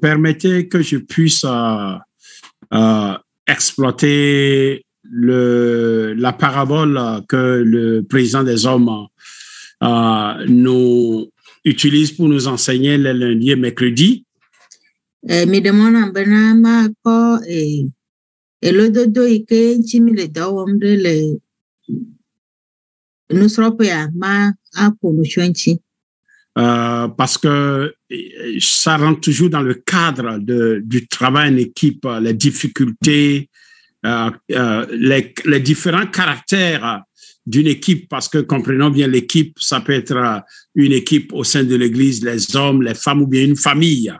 Permettez que je puisse exploiter la parabole que le président des hommes nous utilise pour nous enseigner les lundis et mercredis. Parce que ça rentre toujours dans le cadre du travail en équipe, les difficultés, les différents caractères d'une équipe, parce que comprenons bien l'équipe, ça peut être une équipe au sein de l'Église, les hommes, les femmes ou bien une famille.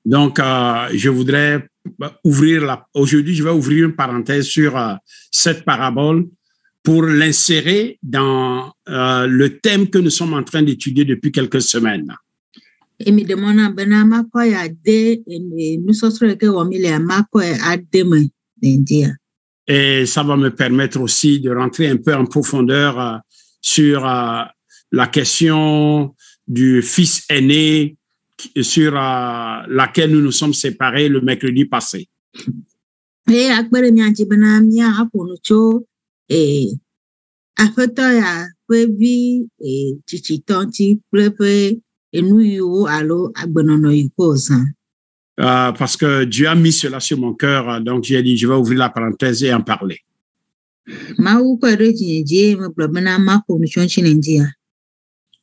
Donc, je voudrais aujourd'hui, je vais ouvrir une parenthèse sur cette parabole pour l'insérer dans le thème que nous sommes en train d'étudier depuis quelques semaines. Et ça va me permettre aussi de rentrer un peu en profondeur sur la question du fils aîné sur laquelle nous nous sommes séparés le mercredi passé. Parce que Dieu a mis cela sur mon cœur, donc j'ai dit, je vais ouvrir la parenthèse et en parler.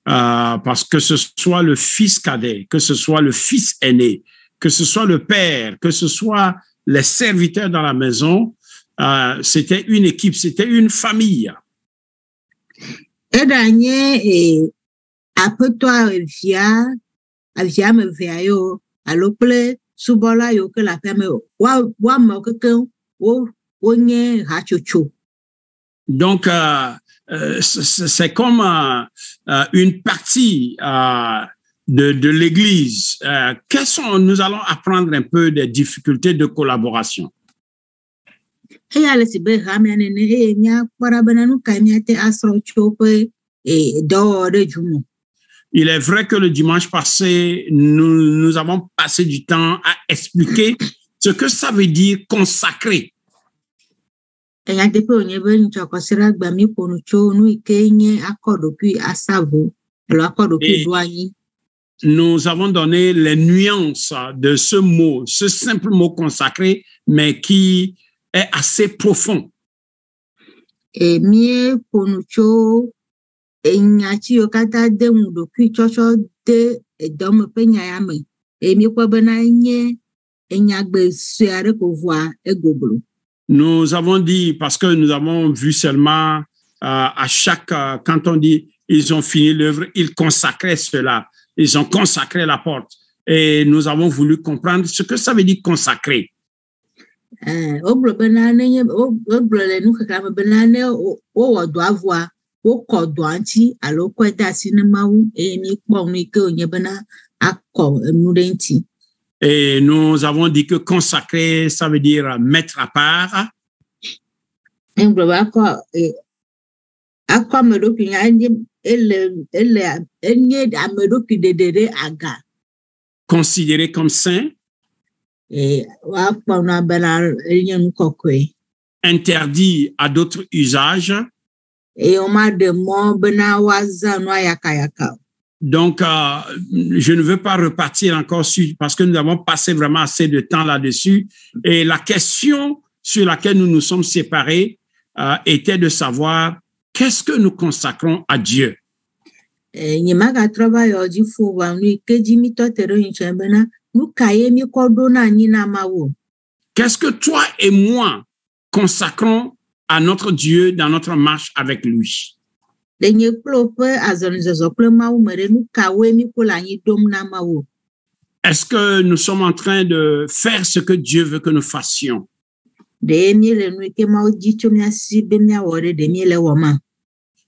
Parce que ce soit le fils cadet, que ce soit le fils aîné, que ce soit le père, que ce soit les serviteurs dans la maison, c'était une équipe, c'était une famille. Donc, c'est comme une partie de l'Église. Nous allons apprendre un peu des difficultés de collaboration. Il est vrai que le dimanche passé, nous avons passé du temps à expliquer ce que ça veut dire consacrer. Nous avons donné les nuances de ce mot, ce simple mot consacré, mais qui est assez profond. Nous avons dit, parce que nous avons vu seulement quand on dit ils ont fini l'œuvre, ils consacraient cela, ils ont consacré la porte. Et nous avons voulu comprendre ce que ça veut dire consacrer. Et nous avons dit que consacrer, ça veut dire mettre à part. Considéré comme saint. Interdit à d'autres usages. Donc, je ne veux pas repartir encore parce que nous avons passé vraiment assez de temps là-dessus. Et la question sur laquelle nous nous sommes séparés était de savoir qu'est-ce que nous consacrons à Dieu. Qu'est-ce que toi et moi consacrons à notre Dieu dans notre marche avec lui? Est-ce que nous sommes en train de faire ce que Dieu veut que nous fassions?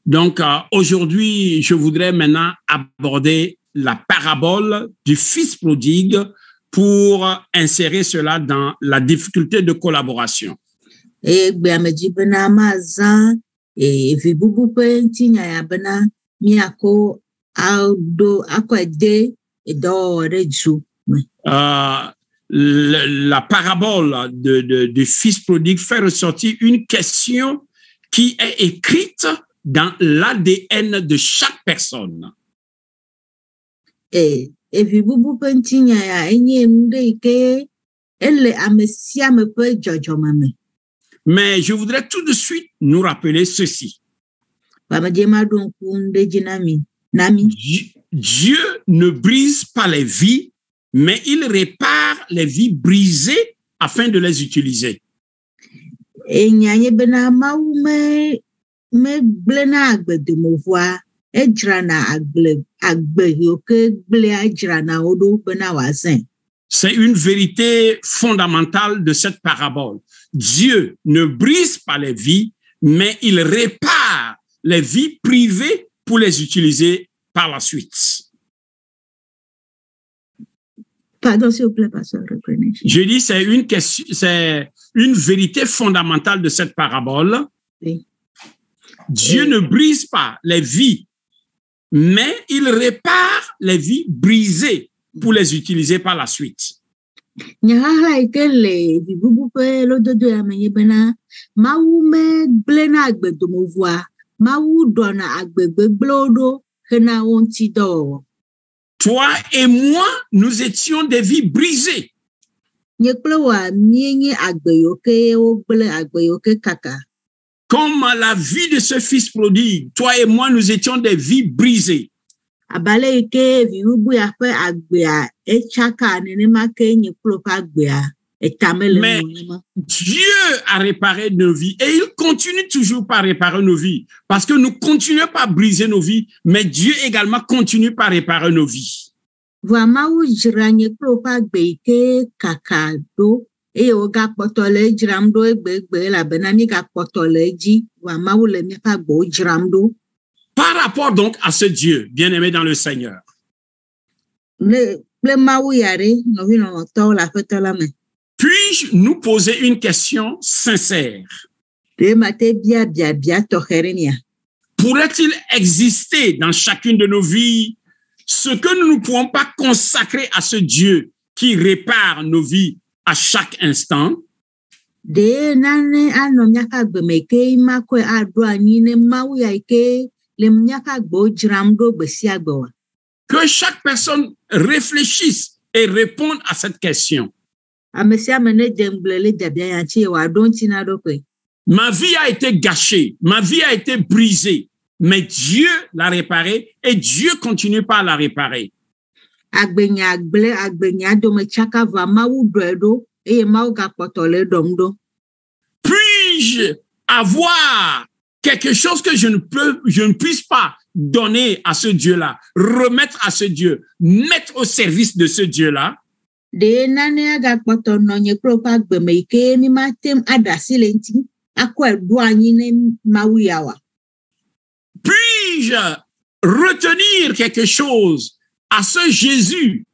Donc, aujourd'hui, je voudrais maintenant aborder la parabole du fils prodigue pour insérer cela dans la difficulté de collaboration. Et Biameji Bena Mazan et Vibubu Pentinya Yabena Miako Aldo Akwede et Doreju. La parabole du fils prodigue fait ressortir une question qui est écrite dans l'ADN de chaque personne. Et Vibubu Pentinya ya enye mde ke elle amesia me peut jojomame. Mais je voudrais tout de suite nous rappeler ceci. Dieu ne brise pas les vies, mais il répare les vies brisées afin de les utiliser. C'est une vérité fondamentale de cette parabole. Dieu ne brise pas les vies, mais il répare les vies privées pour les utiliser par la suite. Pardon, s'il vous plaît, pasteur, reprenez. Je dis, c'est une vérité fondamentale de cette parabole. Oui. Dieu ne brise pas les vies, mais il répare les vies brisées pour les utiliser par la suite. Nyaha ikele vibubu pe lododo ya menye bena mawu me blena agbedo movwa mawu dona agbegbe blodo hena onti do. Toi et moi, nous étions des vies brisées. Nyeklewa mienye agbeyoke o ble agbeyoke kaka. Comme la vie de ce fils prodigue, toi et moi, nous étions des vies brisées. Abale ike vibubu ya pe agbea echaka nenema ke nyeklo pa agbea etamele. Mais Dieu a réparé nos vies et il continue toujours par réparer nos vies parce que nous continuons pas à briser nos vies, mais Dieu également continue par réparer nos vies. Vraiment jira nyeklo pa agbe ike kaka do e oga potole jiramdo egbe la benami ga potole ji vraiment le mi pa gbo jiramdo. Par rapport donc à ce Dieu, bien-aimé dans le Seigneur, puis-je nous poser une question sincère? Pourrait-il exister dans chacune de nos vies ce que nous ne pouvons pas consacrer à ce Dieu qui répare nos vies à chaque instant? Que chaque personne réfléchisse et réponde à cette question. Ma vie a été gâchée, ma vie a été brisée, mais Dieu l'a réparée et Dieu continue par la réparer. Puis-je avoir quelque chose que je ne puisse pas donner à ce Dieu-là, remettre à ce Dieu, mettre au service de ce Dieu-là? Puis-je retenir quelque chose à ce Jésus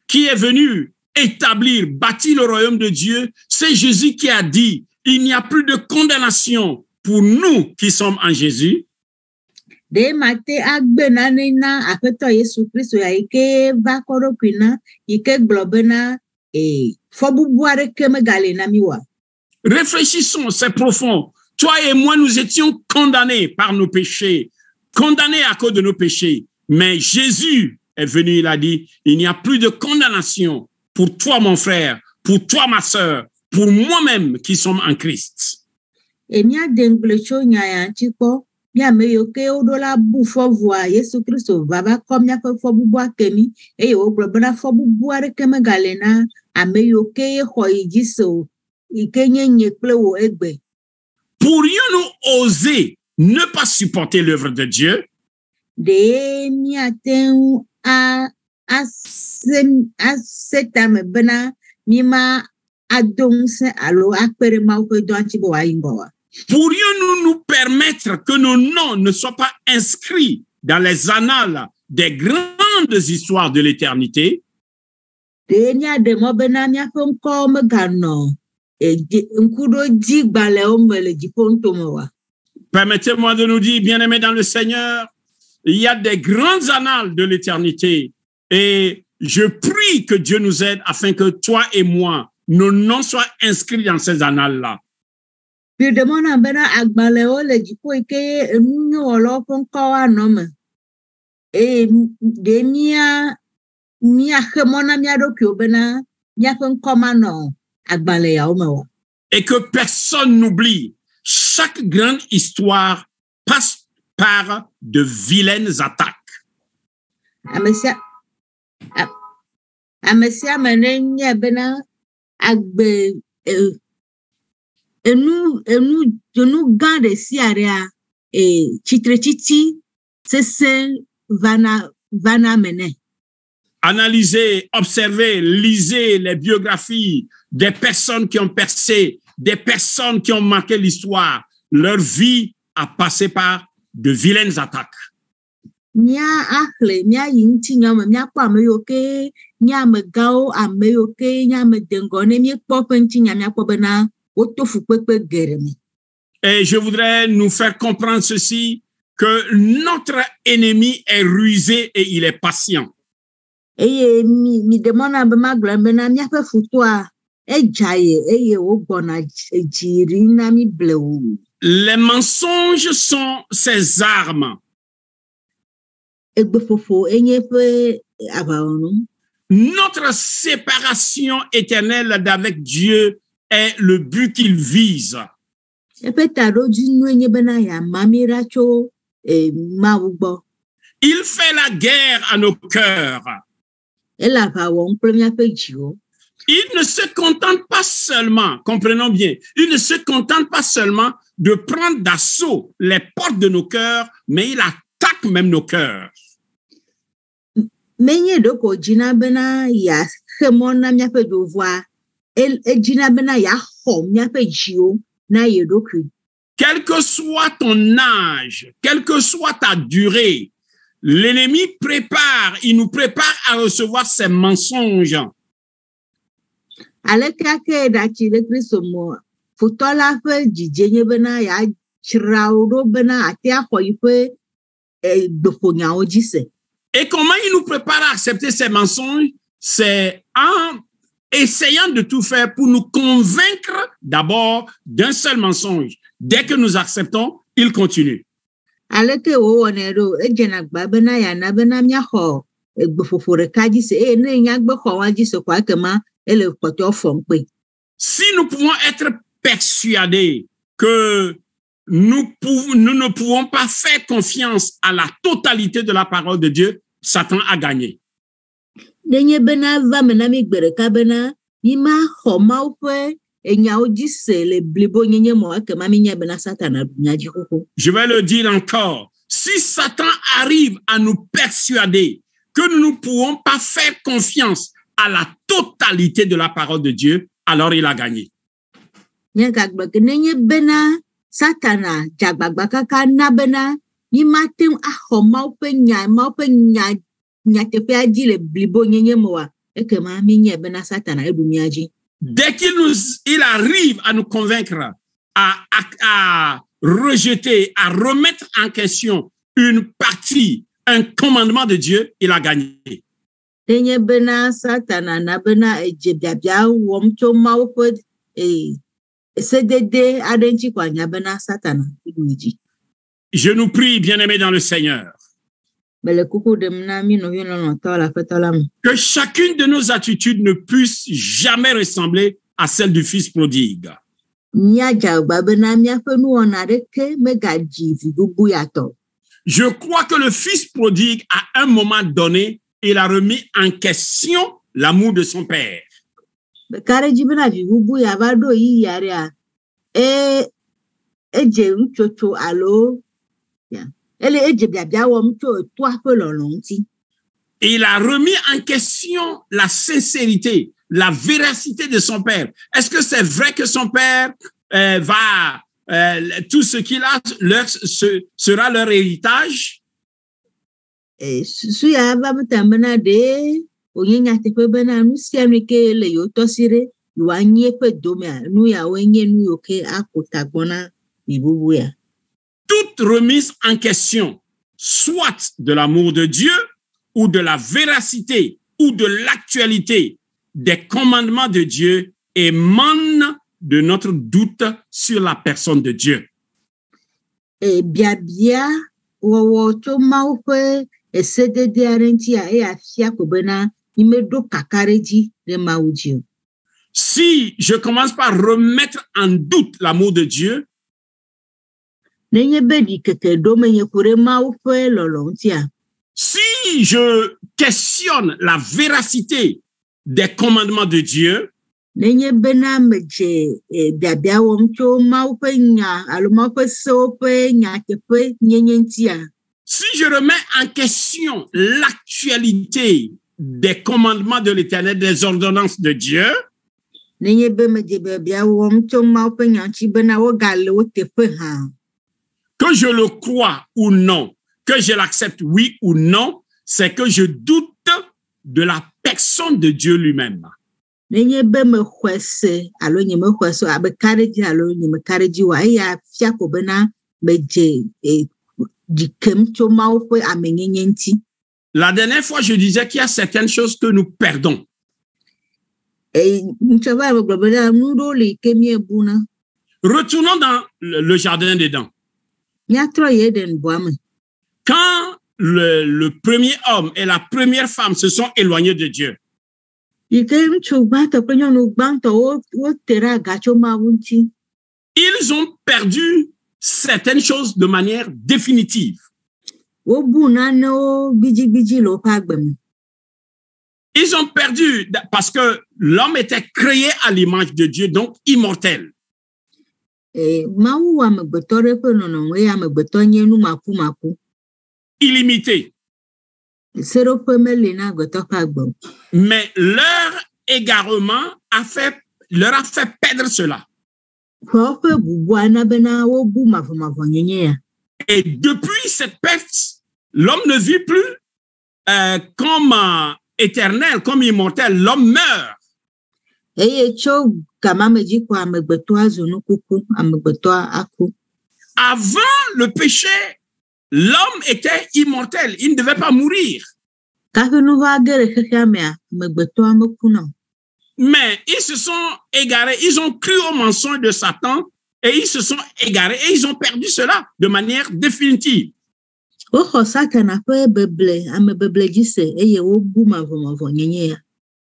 qui est venu établir, bâtir le royaume de Dieu? C'est Jésus qui a dit, il n'y a plus de condamnation pour nous qui sommes en Jésus. Réfléchissons, c'est profond. Toi et moi, nous étions condamnés par nos péchés, condamnés à cause de nos péchés. Mais Jésus est venu, il a dit, il n'y a plus de condamnation pour toi, mon frère, pour toi, ma sœur, pour moi-même qui sommes en Christ. mia me yo ke o do la bu fo voa Yesu Kristo baba kom nya fo bu boa kemi e yo globana fo bu boa ke me galena ame yo ke ho igiso ikenye nyekle wo egbe. Pourrions-nous oser ne pas supporter l'œuvre de Dieu? De mi aten a setame bena mima adonse alo akpere ma ko do antibo wa ingowa. Pourrions-nous nous permettre que nos noms ne soient pas inscrits dans les annales des grandes histoires de l'éternité? de nya de mo bena mia fon ko me gano nkudo di gbale o me le di ponto mo wa. Permettez-moi de nous dire, bien-aimés dans le Seigneur, il y a des grandes annales de l'éternité et je prie que Dieu nous aide afin que toi et moi, nos noms soient inscrits dans ces annales-là. Puis de mon bena agbale o le di po ke enu o lo fon ko wa no me. E de mia khemona mia do ki obena mia fon ko ma no agbale ya o me wa. Et que personne n'oublie, chaque grande histoire passe par de vilaines attaques. Amesia menenya bena agbe enu gande siarea chitrechiti sese vana mene. Analysez, observez, lisez les biographies des personnes qui ont percé, des personnes qui ont marqué l'histoire. Leur vie a passé par de vilaines attaques. Nya akhle nya yinti nya me nya kwa me yoke nya me gao ame yoke nya me dengone mi popenti nya nya ko bena otofu pepe gereme. Et je voudrais nous faire comprendre ceci, que notre ennemi est rusé et il est patient. Eye mi demona be magla bena mi afa futoa ejaye eye ogbona ejiri na mi blewu. Les mensonges sont ses armes. Notre séparation éternelle d'avec Dieu est le but qu'il vise. Il fait la guerre à nos cœurs. Il ne se contente pas seulement, comprenons bien, il ne se contente pas seulement de prendre d'assaut les portes de nos cœurs, mais il attaque même nos cœurs. Menye doko jina bena ya khemona mia pe dovoir jina bena ya khom mia pe jio na yedoku. Quel que soit ton âge, quelle que soit ta durée, l'ennemi il nous prépare à recevoir ses mensonges. Aleka ke da chi le Kristo mo futola fe jijenye bena ya chiraudo bena atia khoife dofonya ojise. Et comment il nous prépare à accepter ces mensonges? C'est en essayant de tout faire pour nous convaincre d'abord d'un seul mensonge. Dès que nous acceptons, il continue. Aleke o onero ejena gba bena ya na bena mia ho egbofofore kaji se ne nya gbe ho waji se kwa kema ele koto fompe. Si nous pouvons être persuadés que nous ne pouvons pas faire confiance à la totalité de la parole de Dieu, Satan a gagné. Denye bena va menami gbereka bena ima khoma ufe enya ojise le blibo nyenye mo akema minya bena Satan nyaji koko. Je vais le dire encore. Si Satan arrive à nous persuader que nous ne pouvons pas faire confiance à la totalité de la parole de Dieu, alors il a gagné. Nyenga gbeke nenye bena Satana jagbagba kaka na bena yimatem ahoma upe nya tepe aji le blibo nyenye moa ekema minye bena Satana edumiaji. Dès qu'il arrive à nous convaincre, à rejeter, à remettre en question une partie, un commandement de Dieu, il a gagné. Denye bena Satana na bena ejebiabia womcho maupe CDD adenti kwa nyabena Satana iduiji. Je nous prie, bien-aimés dans le Seigneur, que chacune de nos attitudes ne puisse jamais ressembler à celle du Fils prodigue. Je crois que le Fils prodigue, à un moment donné, il a remis en question l'amour de son Père. Il a remis en question la sincérité, la véracité de son Père. Est-ce que c'est vrai que son Père tout ce qu'il a sera leur héritage? onye nyatepe bena nu sia nu ke le yo tosire yo anye pe domia nu ya wenye nu yo ke akutagbona ibubu ya. Toute remise en question, soit de l'amour de Dieu ou de la véracité ou de l'actualité des commandements de Dieu, émane de notre doute sur la personne de Dieu. E bia wo to maupe e sedede arentia e afia ko bena imedo kakareji de mauji. Si je commence par remettre en doute l'amour de Dieu, si je questionne la véracité des commandements de Dieu, si je remets en question l'actualité des commandements de l'Éternel, des ordonnances de Dieu, que je le crois ou non, que je l'accepte oui ou non, c'est que je doute de la personne de Dieu lui-même. La dernière fois, je disais qu'il y a certaines choses que nous perdons. Retournons dans le jardin d'Éden. Quand le premier homme et la première femme se sont éloignés de Dieu, ils ont perdu certaines choses de manière définitive. Ils ont perdu parce que l'homme était créé à l'image de Dieu, donc immortel. Illimité. Mais leur égarement leur a fait perdre cela. Et depuis cette perte, l'homme ne vit plus comme éternel, comme immortel. L'homme meurt. Avant le péché, l'homme était immortel. Il ne devait pas mourir. Mais ils se sont égarés. Ils ont cru au mensonge de Satan et ils se sont égarés et ils ont perdu cela de manière définitive.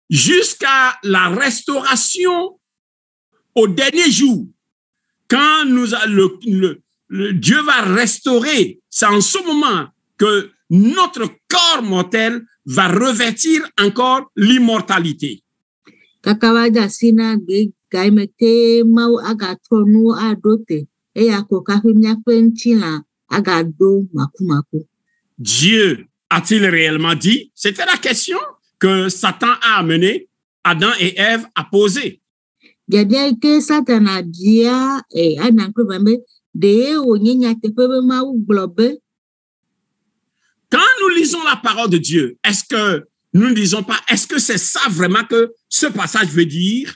Jusqu'à la restauration au dernier jour, quand Dieu va restaurer, c'est en ce moment que notre corps mortel va revêtir encore l'immortalité. Dieu a-t-il réellement dit? C'était la question que Satan a amené Adam et Ève à poser. Quand nous lisons la parole de Dieu, est-ce que nous ne disons pas, est-ce que c'est ça vraiment que ce passage veut dire?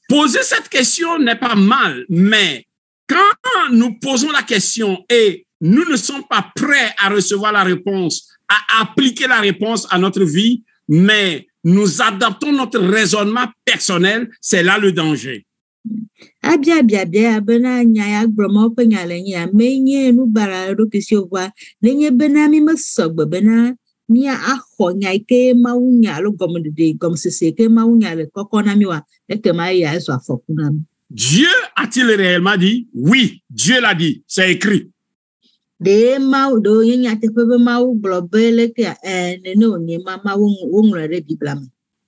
Poser cette question n'est pas mal, mais quand nous posons la question et nous ne sommes pas prêts à recevoir la réponse, à appliquer la réponse à notre vie, mais nous adaptons notre raisonnement personnel, c'est là le danger. Dieu a-t-il réellement dit? Oui, Dieu l'a dit, c'est écrit.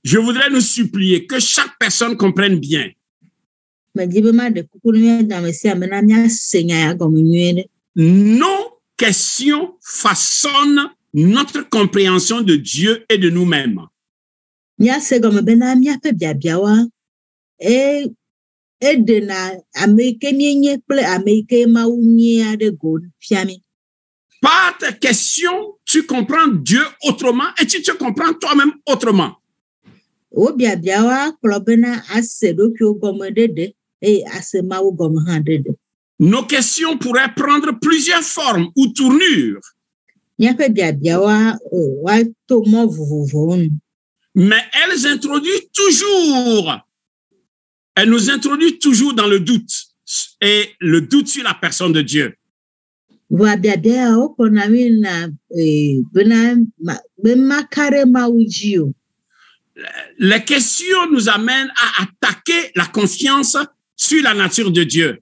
Je voudrais nous supplier que chaque personne comprenne bien. Nos questions façonnent notre compréhension de Dieu et de nous-mêmes. edena ameke mienye kple ameke maunyia de go fiami. Par tes questions, tu comprends Dieu autrement et tu te comprends toi-même autrement. Obia biawa klobena ase do ki ogome dede e ase ma ogome han dede. Nos questions pourraient prendre plusieurs formes ou tournures. Nyafe biawa wa to mo vuvuvon. Mais elles nous introduisent toujours dans le doute et le doute sur la personne de Dieu. Wa biabia o konami na bena makare maujio. Les questions nous amènent à attaquer la confiance sur la nature de Dieu.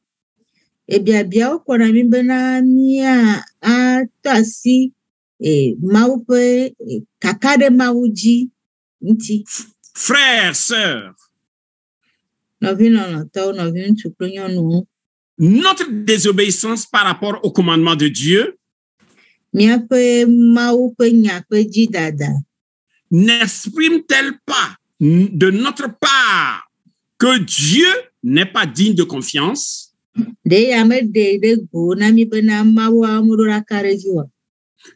E biabia o konami bena nia atasi maupe kakade mauji nti. Frères, sœurs, notre désobéissance par rapport au commandement de Dieu n'exprime-t-elle pas de notre part que Dieu n'est pas digne de confiance?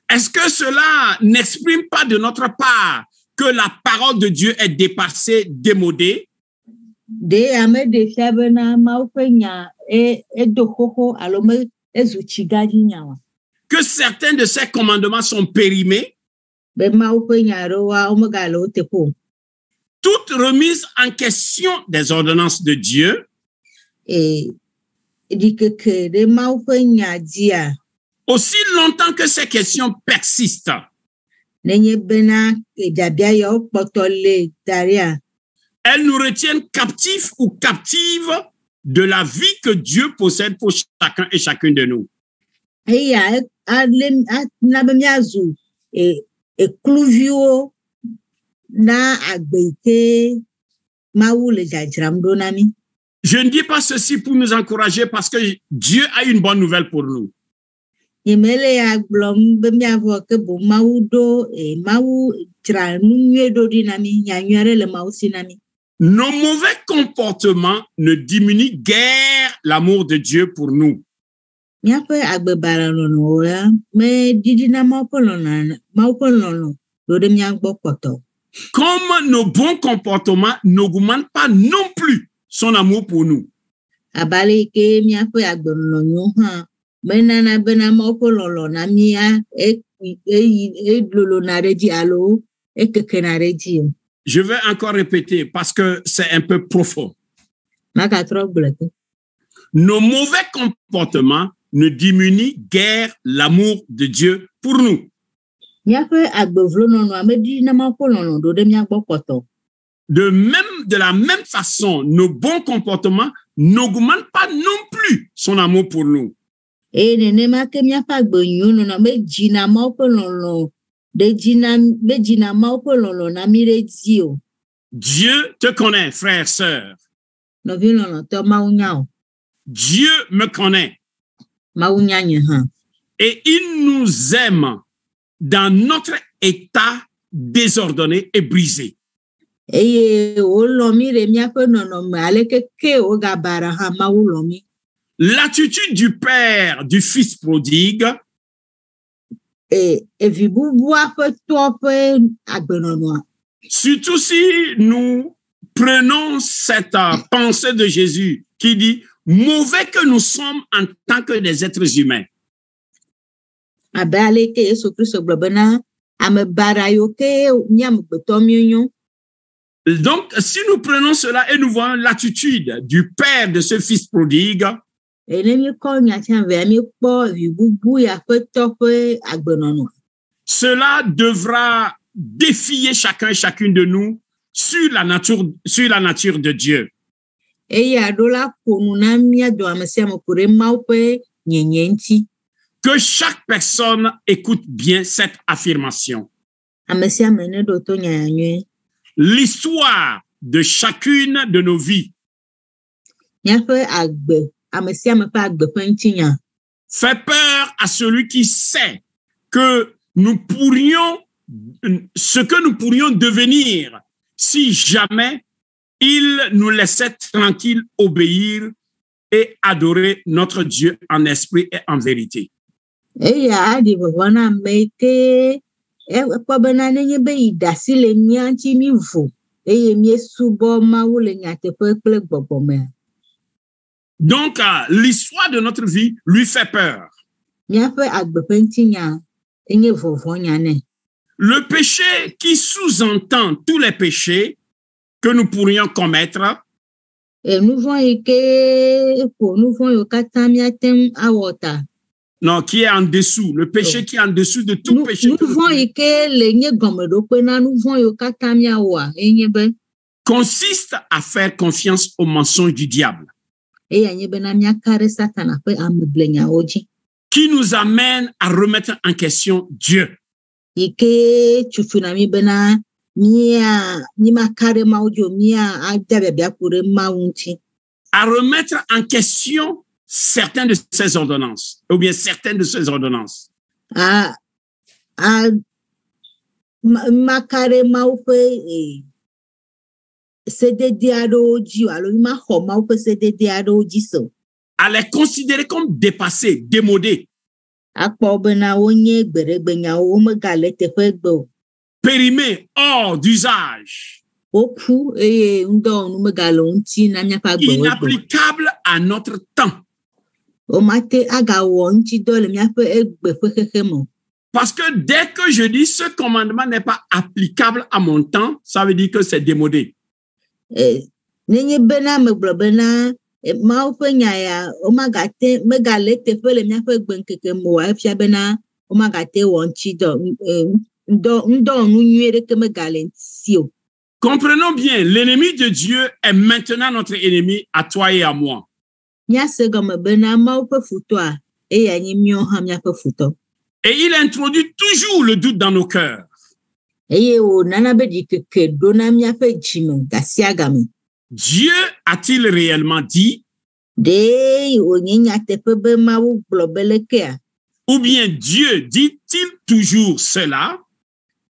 Est-ce que cela n'exprime pas de notre part que la parole de Dieu est dépassée, démodée? Que certains de ces commandements sont périmés? Toute remise en question des ordonnances de Dieu aussi longtemps que ces questions persistent, elles nous retiennent captifs ou captives de la vie que Dieu possède pour chacun et chacune de nous. Je ne dis pas ceci pour nous encourager parce que Dieu a une bonne nouvelle pour nous. Nos mauvais comportements ne diminuent guère l'amour de Dieu pour nous. Comme nos bons comportements n'augmentent pas non plus son amour pour nous. Je vais encore répéter parce que c'est un peu profond. Nos mauvais comportements ne diminuent guère l'amour de Dieu pour nous. De la même façon, nos bons comportements n'augmentent pas non plus son amour pour nous. Dieu te connaît, frère, sœur. Dieu me connaît. Et il nous aime dans notre état désordonné et brisé. L'attitude du père du fils prodigue surtout si nous prenons cette pensée de Jésus qui dit « mauvais que nous sommes en tant que des êtres humains ». Donc, si nous prenons cela et nous voyons l'attitude du père de ce fils prodigue, cela devra défier chacun et chacune de nous sur la nature de Dieu. Que chaque personne écoute bien cette affirmation. L'histoire de chacune de nos vies fait peur à celui qui sait que ce que nous pourrions devenir si jamais il nous laissait tranquilles obéir et adorer notre Dieu en esprit et en vérité. Eya adi vovona meke kwa bena nenye be idasi le mianchi mi vo eye mi subo ma wo le nyate pe kple gbogbo me. Donc, l'histoire de notre vie lui fait peur. Miaƒe agbeƒe ŋutinya enye vɔvɔnya nɛ. Le péché qui sous-entend tous les péchés que nous pourrions commettre, Nu vɔ̃ yi ke ƒo nu vɔ̃ yiwo katã míate ŋu awɔ ta. non, qui est en dessous, le péché qui est en dessous de tout péché. Nu vɔ̃ yi ke le nye gɔmeɖokpe na nu vɔ̃ yiwo katã míawɔa enye be consiste à faire confiance au mensonge du diable, eya nye bena míaka ɖe Satana ƒe ameblenyawo dzi. qui nous amène à remettre en question Dieu. Yi ke tutuna mi bena mímaka ɖe Mawu dzi o, míade biabia ƒo ɖe Mawu ŋuti. À remettre en question certaines de ses ordonnances, ou bien certaines de ses ordonnances. Maka ɖe Mawu ƒe sedede aɖewo dzi o, alo mímaxɔ Mawu ƒe sedede aɖewo dzi se o. À les considérer comme dépassés, démodés, Akpɔ bena wonye gbeɖegbenyawo, womegale teƒe gbe o. périmés, hors d'usage, Woƒu eye ŋdɔwɔnu megale wo ŋuti na míaƒe agbewo gbe. inapplicables à notre temps. Womate agawɔ ŋutidɔ le míaƒe egbe ƒe xexe me. Parce que dès que je dis ce commandement n'est pas applicable à mon temps, ça veut dire que c'est démodé. Nenye bena megblɔ bena Mawu ƒe nya ya megale teƒe le míaƒe gbeŋkeke me o, efia bena womagate wɔ ŋdɔwɔnu nyui ɖeke megale ŋuti o. Comprenons bien, l'ennemi de Dieu est maintenant notre ennemi à toi et à moi. Míase gɔme bena Mawu ƒe futɔa eya nye míawo hã míaƒe futɔ. Et il introduit toujours le doute dans nos cœurs. Eye wònana be ɖikeke ɖo na míaƒe dzime ga sia ga me. Dieu a-t-il réellement dit? Ɖe wònye nyateƒe be Mawu gblɔ be lekea? Ou bien Dieu dit-il toujours cela?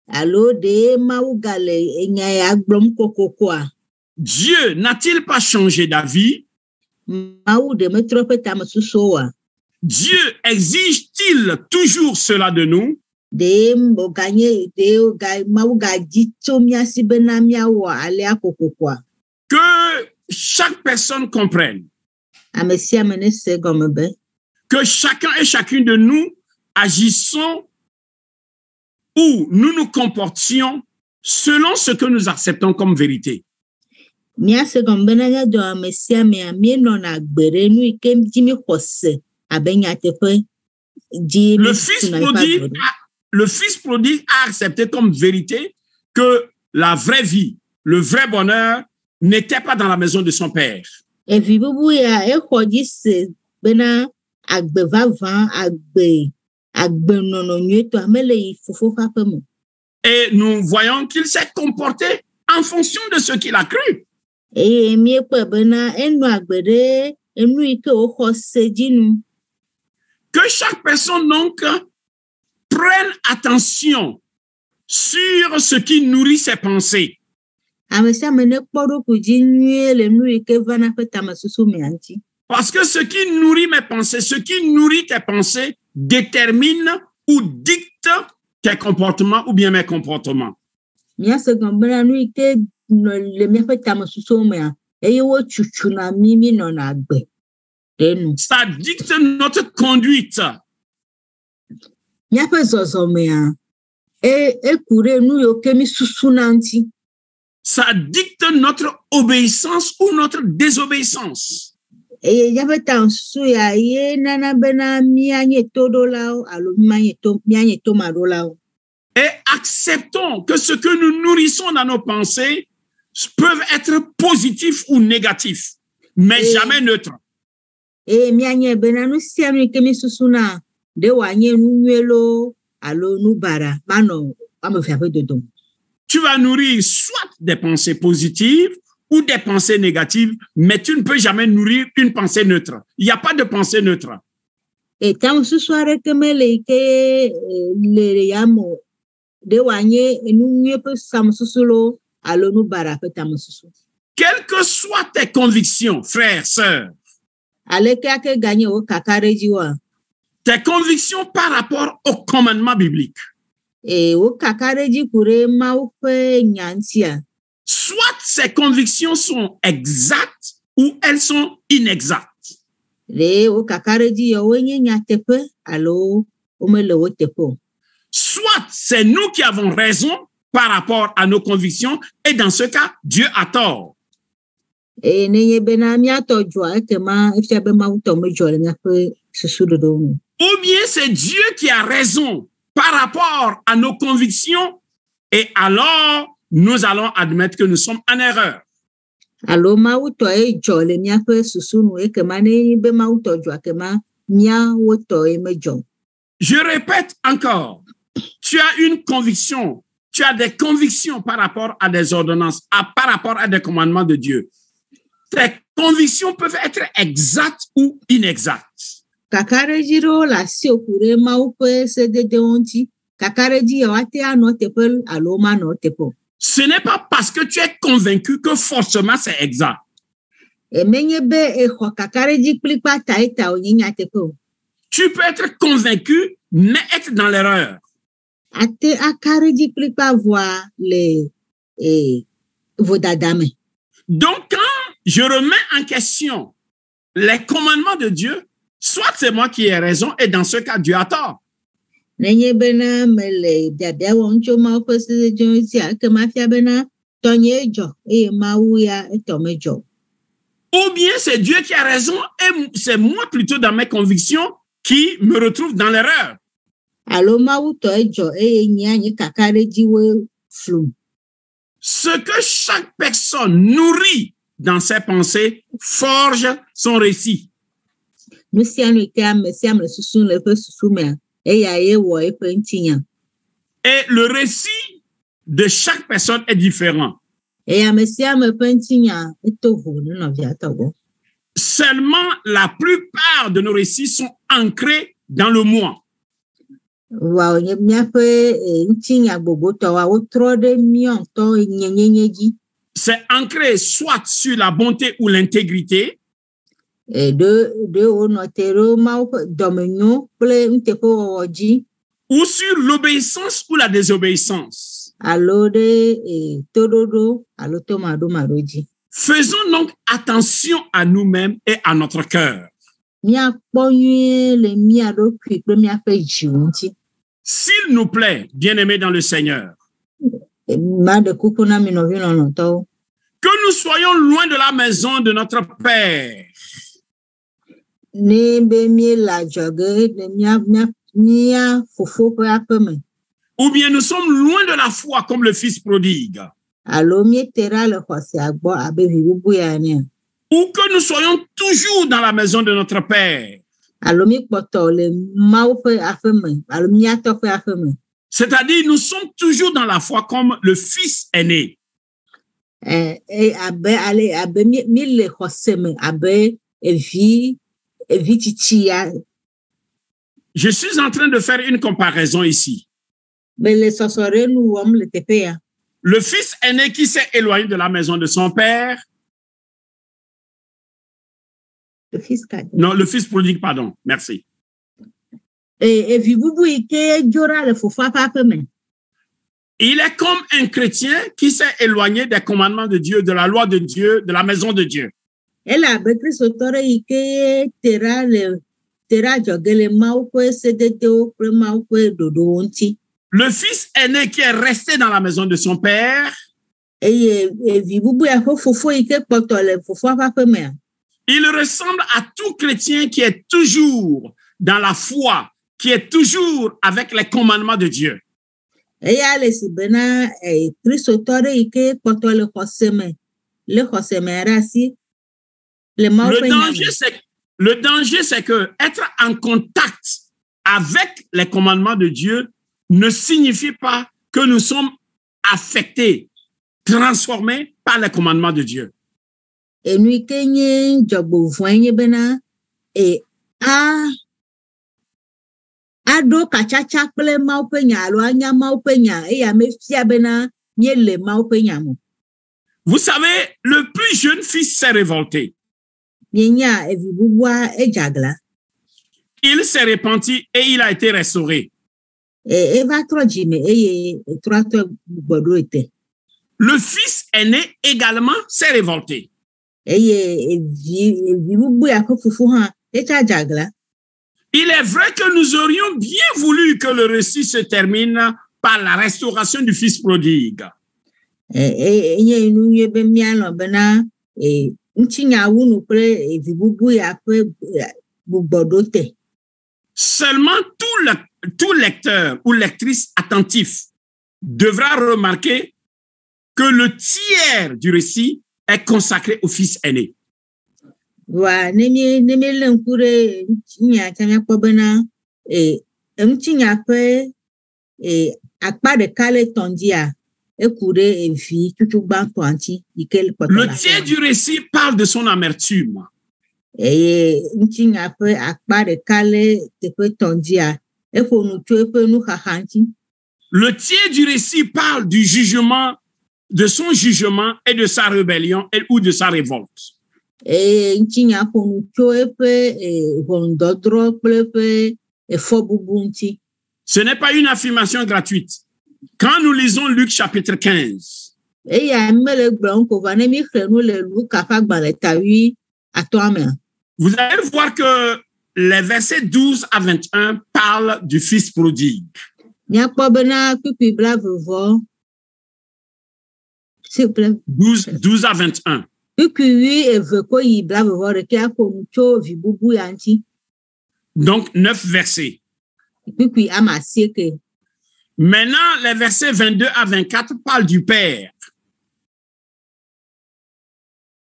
Alo ɖe Mawu gale enya ya gblɔm kokokoa? Dieu n'a-t-il pas changé d'avis? Mawu ɖe metrɔ eƒe tamesusuwo oa? Dieu exige-t-il toujours cela de nous? Mawu gadzi tso mía si bena míawɔ alea kokokoa? Que chaque personne comprenne Ame sia ame nese gɔme be que chacun et chacune de nous agissons ou nous nous comportions selon ce que nous acceptons comme vérité. Míase gɔme bena míadɔ ame sia amea míenɔna gbe ɖe nu yi ke dzi míxɔ se abe nyateƒe dzi. Le fils prodigue a accepté comme vérité que la vraie vie, le vrai bonheur n'était pas dans la maison de son père. Evi bubu ya exɔ dzi se bena agbe vavã, agbenɔnɔ nyuietɔ mele yi fofo ƒe aƒe me. Et nous voyons qu'il s'est comporté en fonction de ce qu'il a cru. Eye míekpɔ bena enɔ agbe ɖe enu yi ke woxɔ se dzi nu. Que chaque personne donc prenne attention sur ce qui nourrit ses pensées. Ame sia ame nekpɔ ɖokui dzi nyuie le nu yi ke vana ƒe tamesusu mea ŋuti. Parce que ce qui nourrit mes pensées, ce qui nourrit tes pensées détermine ou dicte tes comportements ou bien mes comportements. Míase gɔme bena nu yi ke le míaƒe tamesusu mea eye wotutuna mí nɔna agbe ɖe nu. Ça dicte notre conduite. Míaƒe zɔzɔmea eku ɖe nu yiwo ke mí susuna ŋuti. Ça dicte notre obéissance ou notre désobéissance. Eye míaƒe tamesusu ya ye nana bena míanye toɖolawo alo míanye tomaɖolawo. Et acceptons que ce que nous nourrissons dans nos pensées peuvent être positifs ou négatifs, mais jamais neutres. Eye míanye bena nu sia nu ke mí susuna ɖe wòanye nu nyuie lo alo nu bara manɔ ame evea ƒe dodome. Tu vas nourrir soit des pensées positives ou des pensées négatives, mais tu ne peux jamais nourrir une pensée neutre. Il n'y a pas de pensée neutre. Et tamesusu aɖeke mele yi ke le yame ɖe wòanye nu nyuie ƒe tamesusu lo alo nu bara ƒe tamesusu. Quelles que soient tes convictions, frères, sœurs, tes convictions par rapport au commandement biblique, soit ces convictions sont exactes ou elles sont inexactes. Soit c'est nous qui avons raison par rapport à nos convictions et dans ce cas, Dieu a tort. Ou bien c'est Dieu qui a raison par rapport à nos convictions et alors nous allons admettre que nous sommes en erreur. Je répète encore, tu as une conviction, tu as des convictions par rapport à des ordonnances, par rapport à des commandements de Dieu. Tes convictions peuvent être exactes ou inexactes. Ce n'est pas parce que tu es convaincu que forcément c'est exact. Tu peux être convaincu, mais être dans l'erreur. Donc, quand je remets en question les commandements de Dieu, soit c'est moi qui ai raison, et dans ce cas, Dieu a tort. Ou bien c'est Dieu qui a raison, et c'est moi plutôt dans mes convictions qui me retrouve dans l'erreur. Ce que chaque personne nourrit dans ses pensées forge son récit. Et le récit de chaque personne est différent. Seulement la plupart de nos récits sont ancrés dans le moi. C'est ancré soit sur la bonté ou l'intégrité, ou sur l'obéissance ou la désobéissance. Faisons donc attention à nous-mêmes et à notre cœur. S'il nous plaît, bien-aimés dans le Seigneur, que nous soyons loin de la maison de notre Père. Ou bien nous sommes loin de la foi comme le fils prodigue. Ou que nous soyons toujours dans la maison de notre Père. C'est-à-dire, nous sommes toujours dans la foi comme le fils aîné. Je suis en train de faire une comparaison ici. Le fils aîné qui s'est éloigné de la maison de son père. Non, le fils prodigue, pardon. Merci. Il est comme un chrétien qui s'est éloigné des commandements de Dieu, de la loi de Dieu, de la maison de Dieu. Le fils aîné qui est resté dans la maison de son père, il ressemble à tout chrétien qui est toujours dans la foi, qui est toujours avec les commandements de Dieu. Le danger, c'est que être en contact avec les commandements de Dieu ne signifie pas que nous sommes affectés, transformés par les commandements de Dieu. Vous savez, le plus jeune fils s'est révolté. Mienya evi bubua ejagla. Il s'est repenti et il a été restauré. Eva trojime eye troato gbodo ete. Le fils aîné également s'est révolté. Eye evi bubu yako fufu ha echa jagla. Il est vrai que nous aurions bien voulu que le récit se termine par la restauration du fils prodigue. Enye inu yebe mialo bena nchinya wunu pre evi bubu yakwe gbodo te. Seulement tout lecteur ou lectrice attentif devra remarquer que le tiers du récit est consacré au fils aîné. Wa nemi lenkure nchinya chanya kobena nchinya pe akpa de kale tondia ekure evi tutugba twanti ikel Le tiers du récit parle de son amertume. Nchinya pe akpa de kale tepe tondia efonu tu epe nu khahanti. Le tiers du récit parle du jugement, de son jugement et de sa rébellion ou de sa révolte. Nchinya fonu tu epe vondodro plepe efobubunti. Ce n'est pas une affirmation gratuite. Quand nous lisons Luc chapitre 15, vous allez voir que les versets 12 à 21 parlent du fils prodigue. 12 à 21. Donc, 9 versets. Maintenant, les versets 22 à 24 parlent du Père.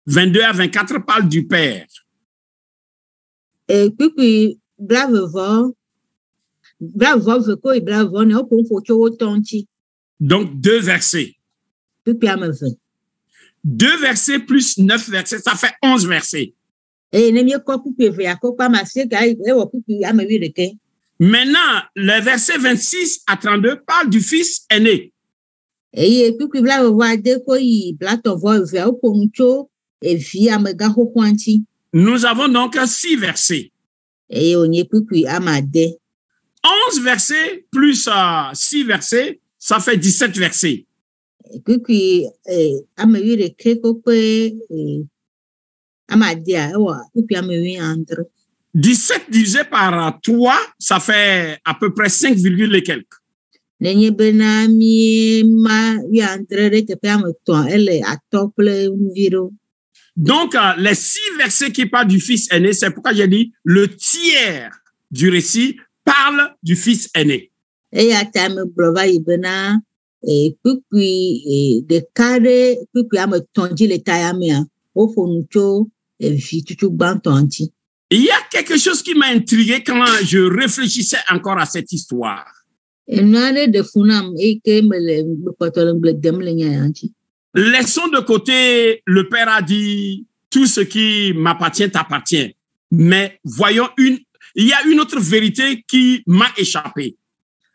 22 à 24 parlent du Père. Donc, 2 versets. 2 versets plus 9 versets, ça fait 11 versets. Maintenant, les versets 26 à 32 parlent du fils aîné. Nous avons donc 6 versets. 11 versets plus 6 versets, ça fait 17 versets. 17 divisé par 3, ça fait à peu près 5, et quelques. Donc, les 6 versets qui parlent du fils aîné, c'est pourquoi j'ai dit le tiers du récit parle du fils aîné. Il y a quelque chose qui m'a intrigué quand je réfléchissais encore à cette histoire. Laissons de côté, le Père a dit, tout ce qui m'appartient t'appartient. Mais voyons il y a une autre vérité qui m'a échappé,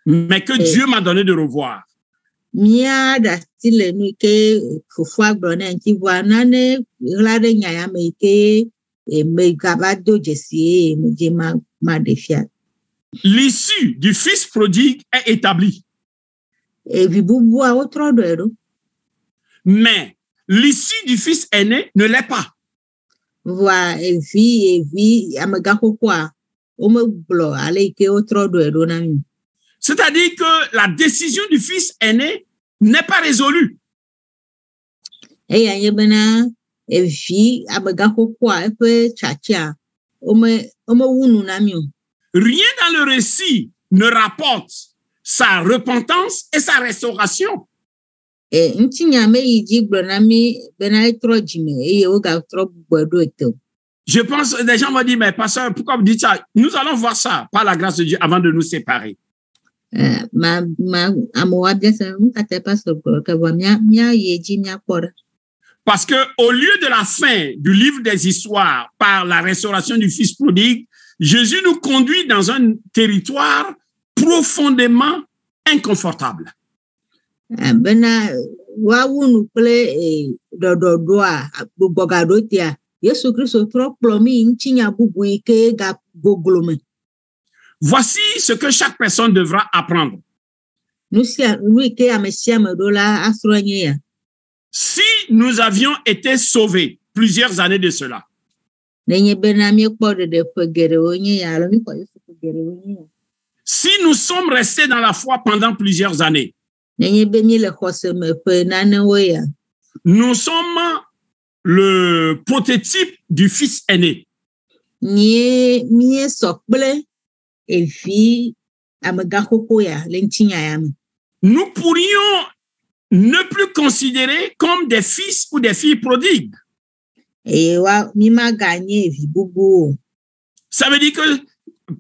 mais que Dieu m'a donné de revoir. L'issue du fils prodigue est établie. Mais l'issue du fils aîné ne l'est pas. C'est-à-dire que la décision du fils aîné n'est pas résolue. Rien dans le récit ne rapporte sa repentance et sa restauration. Je pense que des gens vont dire, mais pasteur, pourquoi vous dites ça? Nous allons voir ça par la grâce de Dieu avant de nous séparer. Parce que au lieu de la fin du livre des histoires par la restauration du fils prodigue, Jésus nous conduit dans un territoire profondément inconfortable. wawunu kple dododoa bogadotia Yesu Kristo tro plomi nchinya bubu ike ga goglome. Voici ce que chaque personne devra apprendre. Si nous avions été sauvés plusieurs années de cela, si nous sommes restés dans la foi pendant plusieurs années, nous sommes le prototype du fils aîné. Nous pourrions ne plus considérer comme des fils ou des filles prodigues. Ça veut dire que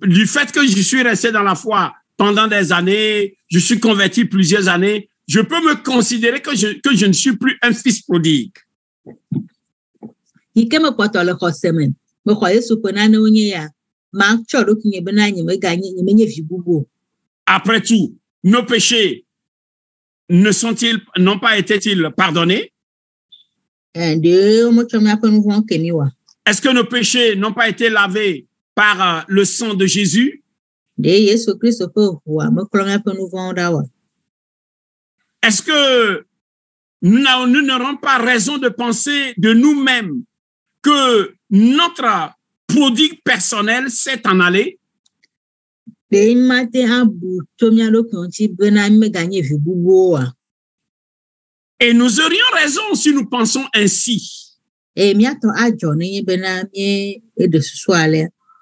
du fait que je suis resté dans la foi pendant des années, je suis converti plusieurs années, je peux me considérer que je ne suis plus un fils prodigue. Après tout, nos péchés n'ont pas été-ils pardonnés? Est-ce que nos péchés n'ont pas été lavés par le sang de Jésus? Est-ce que nous n'aurons pas raison de penser de nous-mêmes que notre prodigue personnel s'est en allé? Et nous aurions raison si nous pensons ainsi.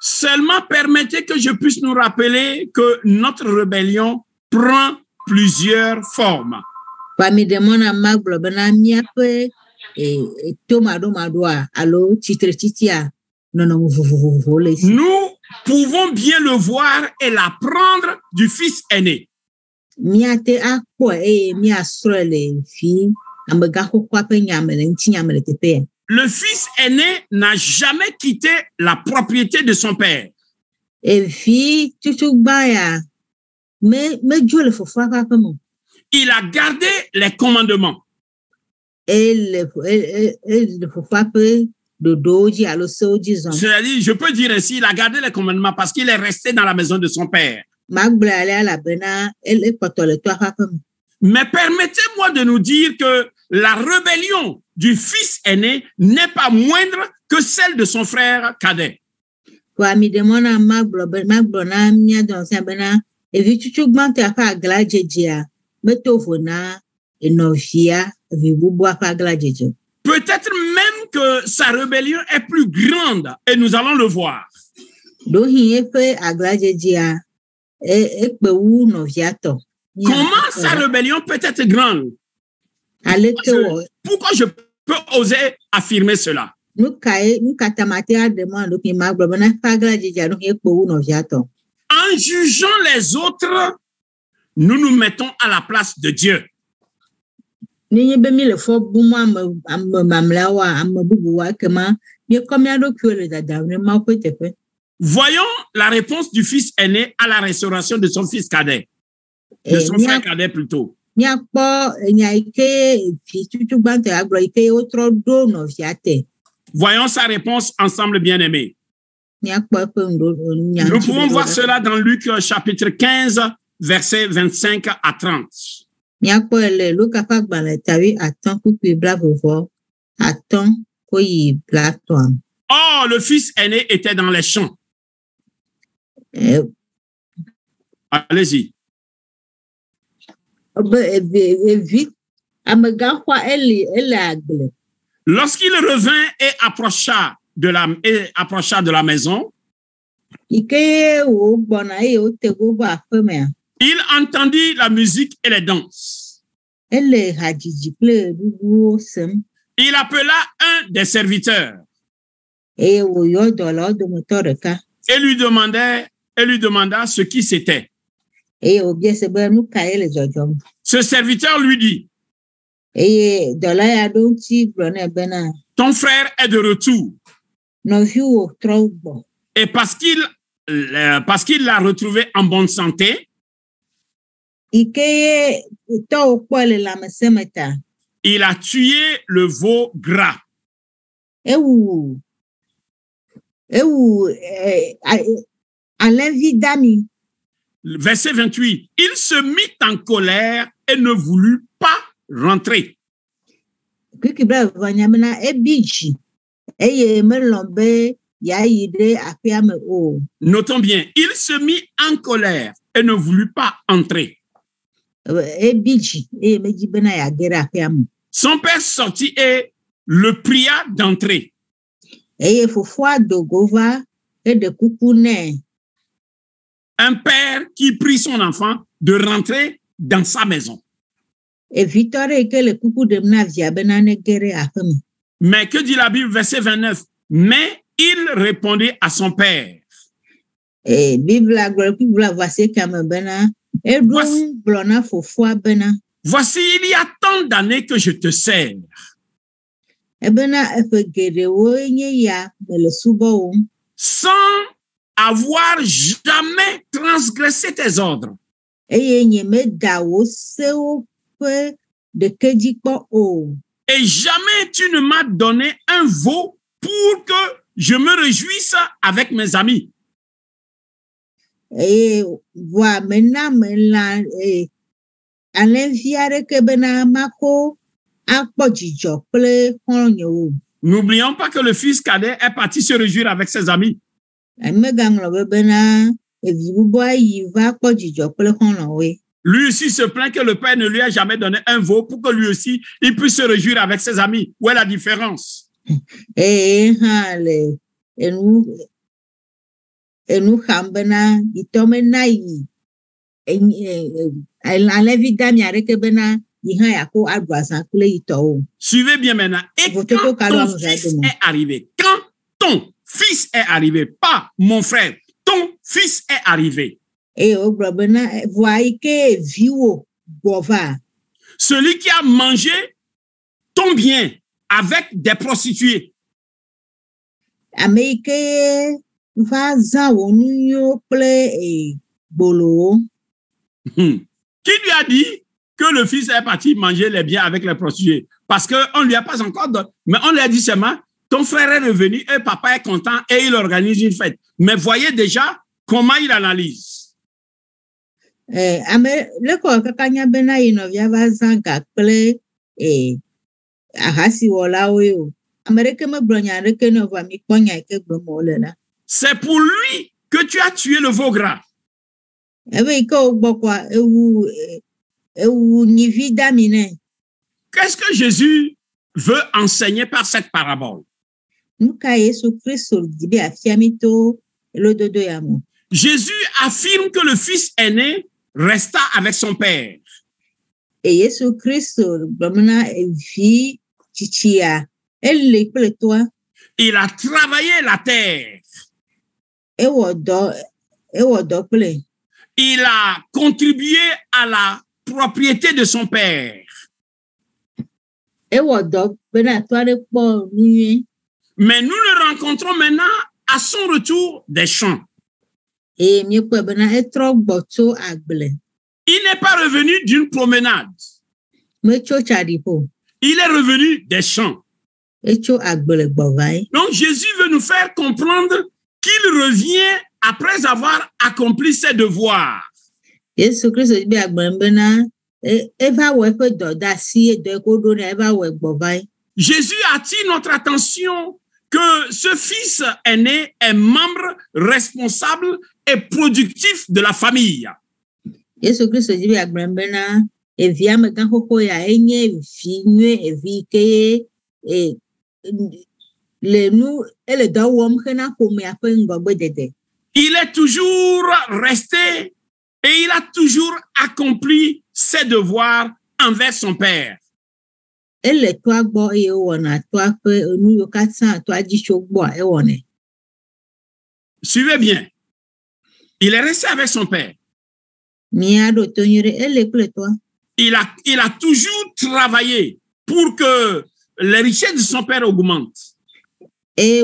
Seulement permettez que je puisse nous rappeler que notre rébellion prend plusieurs formes. Nous pouvons bien le voir et l'apprendre du fils aîné. Le fils aîné n'a jamais quitté la propriété de son père. Il a gardé les commandements. C'est-à-dire, je peux dire ainsi, il a gardé les commandements parce qu'il est resté dans la maison de son père. Mais permettez-moi de nous dire que la rébellion du fils aîné n'est pas moindre que celle de son frère cadet. Peut-être même que sa rébellion est plus grande et nous allons le voir. Comment sa rébellion peut être grande? Pourquoi je peux oser affirmer cela? En jugeant les autres, nous nous mettons à la place de Dieu. Voyons la réponse du fils aîné à la restauration de son fils cadet. De son frère cadet plutôt. Voyons sa réponse ensemble, bien-aimés. Nous pouvons voir cela dans Luc chapitre 15, versets 25 à 30. Oh, le fils aîné était dans les champs. Allez-y. Lorsqu'il revint et approcha de la maison, il entendit la musique et les danses. Il appela un des serviteurs et lui demanda ce qui c'était. Ce serviteur lui dit, ton frère est de retour. Et parce qu'il l'a retrouvé en bonne santé, Il a tué le veau gras. Alain Vidami. Verset 28. Il se mit en colère et ne voulut pas rentrer. Notons bien, il se mit en colère et ne voulut pas entrer. Son père sortit et le pria d'entrer. Un père qui prie son enfant de rentrer dans sa maison. Mais que dit la Bible, verset 29? Mais il répondait à son père. Voici, il y a tant d'années que je te sers. Sans avoir jamais transgressé tes ordres. Et jamais tu ne m'as donné un veau pour que je me réjouisse avec mes amis. N'oublions pas que le fils cadet est parti se réjouir avec ses amis. Lui aussi se plaint que le père ne lui a jamais donné un veau pour que lui aussi il puisse se réjouir avec ses amis. Où est la différence? Suivez bien maintenant. Et quand ton fils est arrivé, pas mon frère, ton fils est arrivé. Celui qui a mangé ton bien avec des prostituées. Qui lui a dit que le fils est parti manger les biens avec les prostituées? Parce qu'on ne lui a pas encore donné. Mais on lui a dit seulement, ton frère est revenu et papa est content et il organise une fête. Mais voyez déjà comment il analyse. C'est pour lui que tu as tué le veau gras. Qu'est-ce que Jésus veut enseigner par cette parabole? Jésus affirme que le fils aîné resta avec son père. Il a travaillé la terre. Il a contribué à la propriété de son père. Mais nous le rencontrons maintenant à son retour des champs. Il n'est pas revenu d'une promenade. Il est revenu des champs. Donc Jésus veut nous faire comprendre qu'il revient après avoir accompli ses devoirs. Jésus attire notre attention que ce fils aîné est membre responsable et productif de la famille. Il est toujours resté et il a toujours accompli ses devoirs envers son père. Suivez bien. Il est resté avec son père. Il a toujours travaillé pour que les richesses de son père augmentent. Mais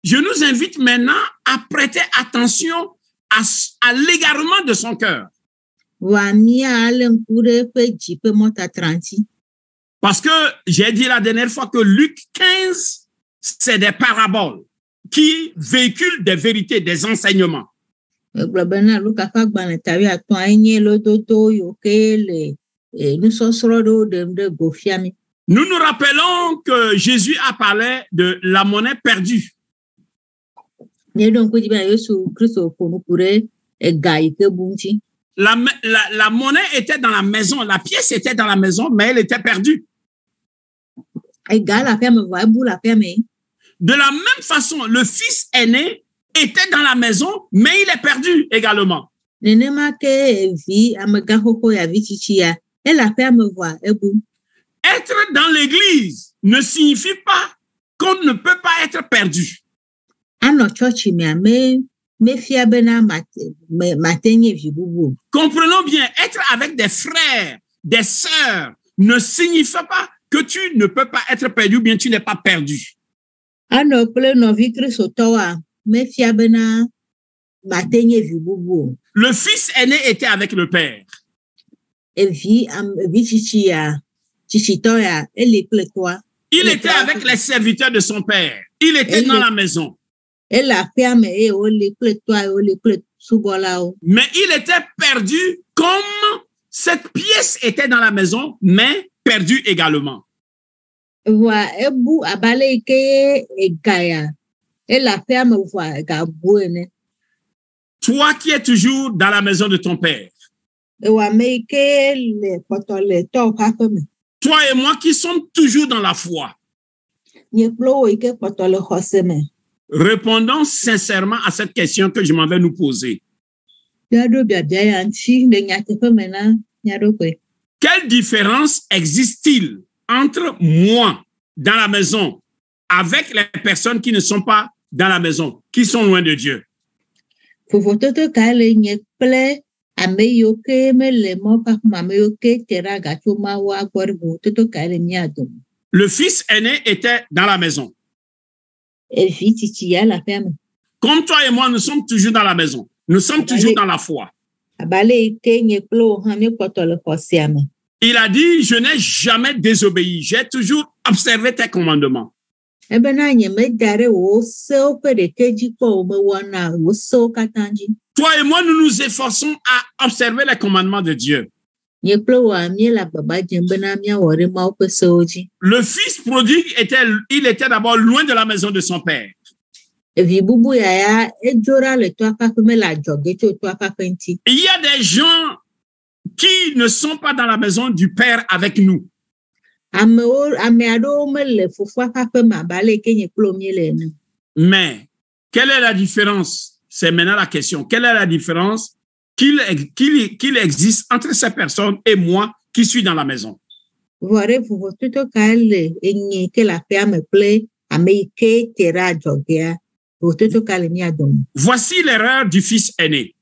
je nous invite maintenant à prêter attention à l'égarement de son cœur. Parce que j'ai dit la dernière fois que Luc 15, c'est des paraboles qui véhiculent des vérités, des enseignements. Nous nous rappelons que Jésus a parlé de la monnaie perdue. La monnaie était dans la maison, la pièce était dans la maison, mais elle était perdue. De la même façon, le fils aîné était dans la maison, mais il est perdu également. Être dans l'église ne signifie pas qu'on ne peut pas être perdu. Comprenons bien, être avec des frères, des sœurs, ne signifie pas que tu ne peux pas être perdu ou bien tu n'es pas perdu. Le fils aîné était avec le père. Il était avec les serviteurs de son père. Il était dans la maison. Mais il était perdu comme cette pièce était dans la maison, mais perdu également. Toi qui es toujours dans la maison de ton père. Toi et moi qui sommes toujours dans la foi. Répondons sincèrement à cette question que je m'en vais nous poser. Quelle différence existe-t-il entre moi dans la maison avec les personnes qui ne sont pas dans la maison, qui sont loin de Dieu? Le fils aîné était dans la maison. Comme toi et moi, nous sommes toujours dans la maison. Nous sommes toujours dans la foi. Il a dit, je n'ai jamais désobéi. J'ai toujours observé tes commandements. Toi et moi, nous nous efforçons à observer les commandements de Dieu. Le fils prodigue était d'abord loin de la maison de son père. Il y a des gens qui ne sont pas dans la maison du père avec nous. Mais quelle est la différence? C'est maintenant la question. Quelle est la différence qu'il existe entre ces personnes et moi qui suis dans la maison? Voici l'erreur du fils aîné.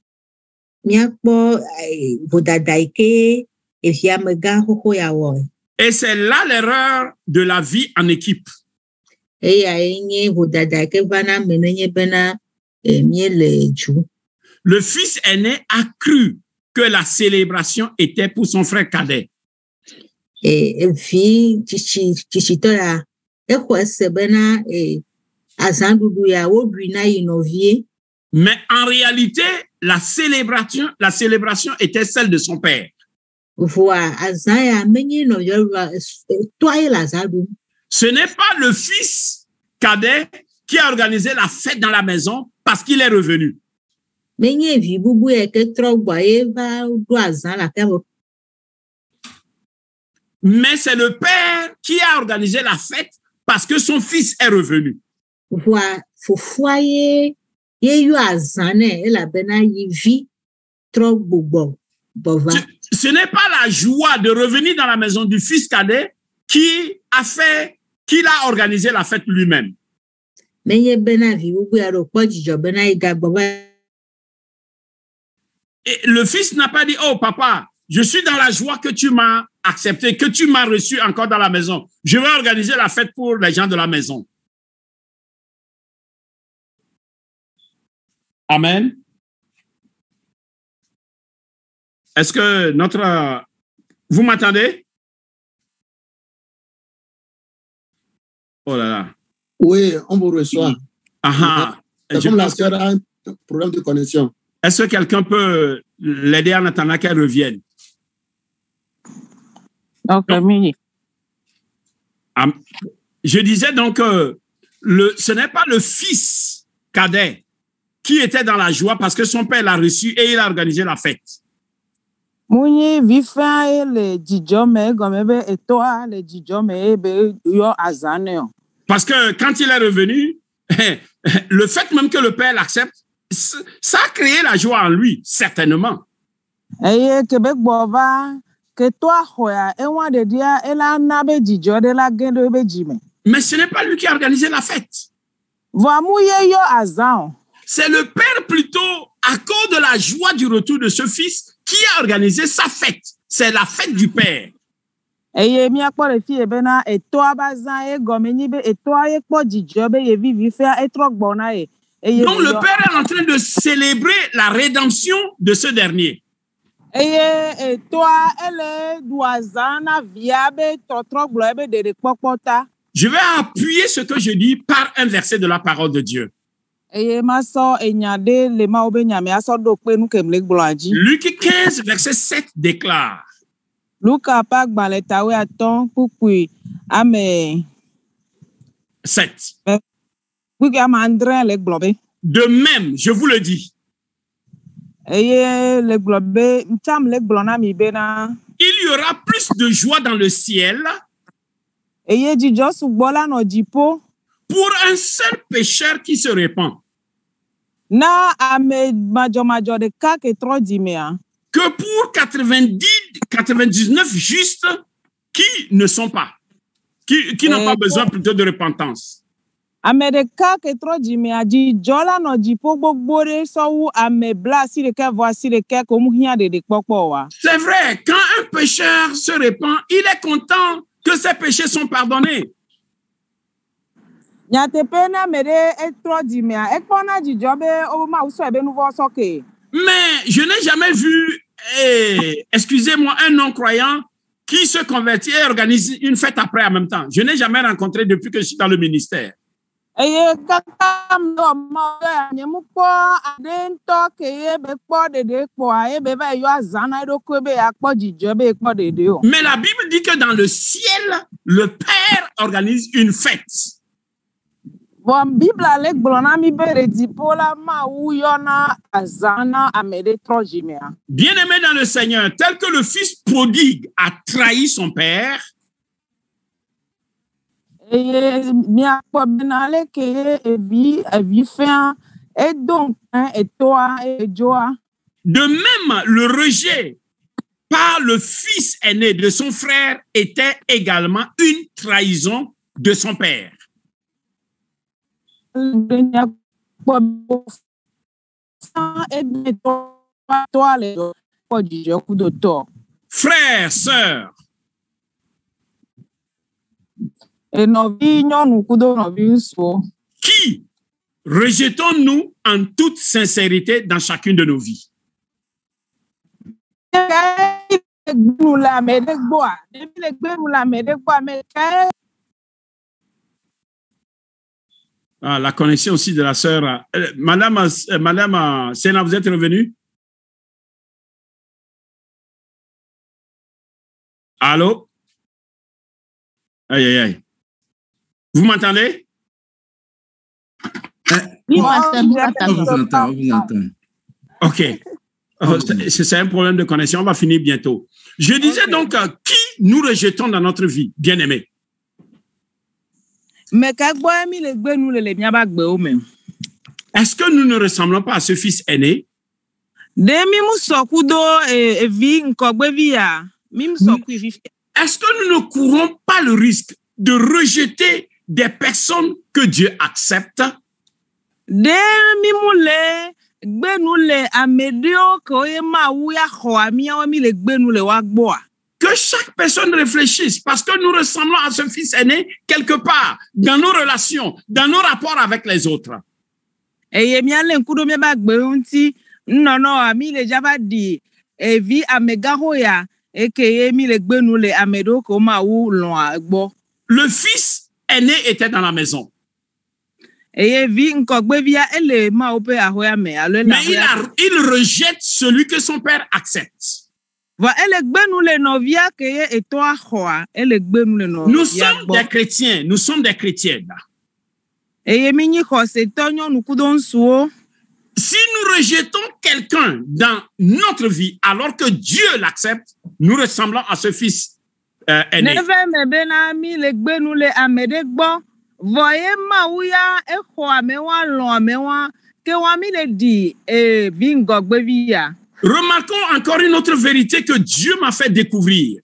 Et c'est là l'erreur de la vie en équipe. Le fils aîné a cru que la célébration était pour son frère cadet. Mais en réalité, la célébration était celle de son père. Ce n'est pas le fils cadet qui a organisé la fête dans la maison parce qu'il est revenu. Mais c'est le père qui a organisé la fête parce que son fils est revenu. Ce n'est pas la joie de revenir dans la maison du fils cadet qu'il a organisé la fête lui-même. Et le fils n'a pas dit, oh papa, je suis dans la joie que tu m'as accepté, que tu m'as reçu encore dans la maison. Je vais organiser la fête pour les gens de la maison. Amen. Est-ce que notre... Vous m'entendez? Oh là là. Oui, on vous reçoit. Ah, Comme la sœur a un problème de connexion. Est-ce que quelqu'un peut l'aider en attendant qu'elle revienne? Ok, oui. Je disais donc que ce n'est pas le fils cadet qui était dans la joie parce que son père l'a reçu et il a organisé la fête. Mouni vifin le djidjome gomebe et toi le djidjome ebe yo azane. Parce que quand il est revenu, le fait même que le père l'accepte, ça a créé la joie en lui, certainement. Eye Québec bova que toi hoya e wan de dia e la nabe djidjo de la gende be jime. Mais ce n'est pas lui qui a organisé la fête. Vo mouye yo azan. C'est le père plutôt, à cause de la joie du retour de ce fils, qui a organisé sa fête. C'est la fête du père. Eye mi akpo le fi ebe na e toi bazan e gomeni be e toi e kpo djidjo be ye vivi fe e trok bona e. Donc le père est en train de célébrer la rédemption de ce dernier. Et toi, elle doit viabe trok blobe de pokota. Je vais appuyer ce que je dis par un verset de la parole de Dieu. Luc 15, verset 7 déclare. Luka pak baletawe aton kukui ame 7. De même, je vous le dis. Il y aura plus de joie dans le ciel pour un seul pécheur qui se répand que pour 99 justes qui ne sont pas, qui n'ont pas besoin plutôt de repentance. C'est vrai, quand un pécheur se répand, il est content que ses péchés sont pardonnés. Mais je n'ai jamais vu, excusez-moi, un non-croyant qui se convertit et organise une fête après en même temps. Je n'ai jamais rencontré depuis que je suis dans le ministère. Mais la Bible dit que dans le ciel, le Père organise une fête. Bien-aimé dans le Seigneur, tel que le fils prodigue a trahi son père, de même, le rejet par le fils aîné de son frère était également une trahison de son père. Frères, sœurs, qui rejetons-nous en toute sincérité dans chacune de nos vies? Ah, la connexion aussi de la sœur. Madame Sena, vous êtes revenue? Allô? Aïe, aïe, aïe. Vous m'entendez? Oui, on vous entend. OK. C'est un problème de connexion. On va finir bientôt. Je disais donc, qui nous rejetons dans notre vie, bien-aimés? Est-ce que nous ne ressemblons pas à ce fils aîné? Est-ce que nous ne courons pas le risque de rejeter des personnes que Dieu accepte? Que chaque personne réfléchisse parce que nous ressemblons à ce fils aîné quelque part dans nos relations, dans nos rapports avec les autres. evi amegaho ya eke mi le gbenu le amedo ko ma wu lon agbo. Le fils aîné était dans la maison. Eye vi nkogbe via ele ma ope ahoya me alo la. Mais il rejette celui que son père accepte. Va ele gbenu le novia ke ye eto ahoa ele gbenu le novia. Nous sommes des chrétiens, nous sommes des chrétiennes. Eye mi nyi ko se tonyo nukudon suo. Si nous rejetons quelqu'un dans notre vie alors que Dieu l'accepte, nous ressemblons à ce fils aîné. Neve me bena mi le gbenu le amede gbo. Voye ma uya ekho amewa lon amewa ke wa mi le di bi ngogbe via. Remarquons encore une autre vérité que Dieu m'a fait découvrir.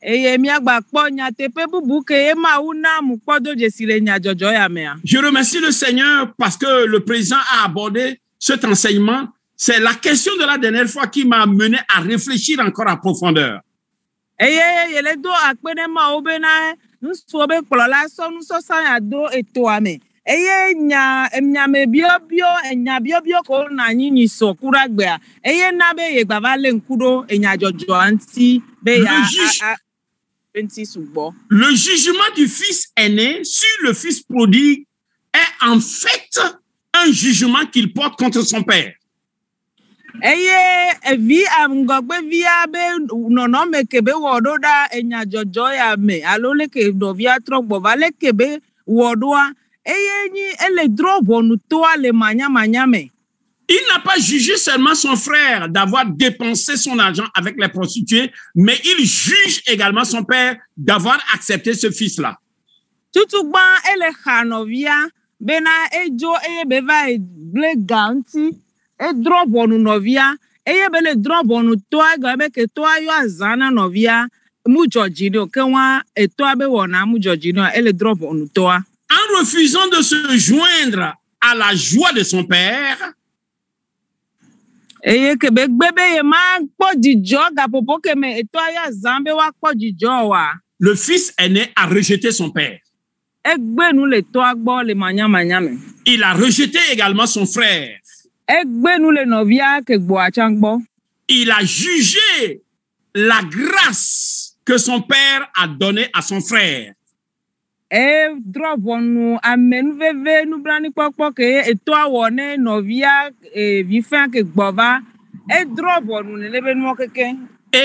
Eye mi agba kpo nya tepe bubu ke e ma una mu kpodo jesile nya jojo ya mea. Je remercie le Seigneur parce que le président a abordé cet enseignement. C'est la question de la dernière fois qui m'a mené à réfléchir encore en profondeur. Eye yele do akpene ma obena nso be kpolola so nso sa ya do eto ame. Eye nya me biobio enya biobio ko na nyi so kuragbe. Eye na be ye gbavale nkudo enya jojo anti be ya le jugement du fils aîné sur le fils prodigue est en fait un jugement qu'il porte contre son père. Eye vi amgogbe via be nono me kebe wododa enya jojo ya me alole ke do via trogbo vale kebe wodoa eye ni ele drobo nu to ale manya me. Il n'a pas jugé seulement son frère d'avoir dépensé son argent avec les prostituées, mais il juge également son père d'avoir accepté ce fils-là. Tutugba ele khanovia bena ejo eye beva ble ganti e drobo nu novia eye bele drobo nu to aga be ke to ayo azana novia mu jojino ke wa eto abe wona mu jojino ele drobo nu to. En refusant de se joindre à la joie de son père, eye ke be gbebe ye ma po jijo ga popo ke me eto ayo zambe wa po jijo wa. Le fils aîné a rejeté son père. Il a rejeté également son frère. Il a jugé la grâce que son père a donnée à son frère. Et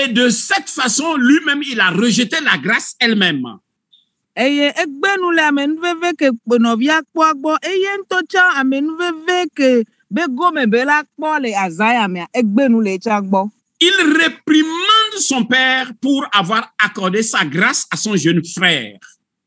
de cette façon, lui-même, il a rejeté la grâce elle-même. Eye egbenu le amenuveve ke novia kpo agbo eye ntocha amenuveve ke begome bela kpo le azaya me egbenu le chagbo. Il réprimande son père pour avoir accordé sa grâce à son jeune frère.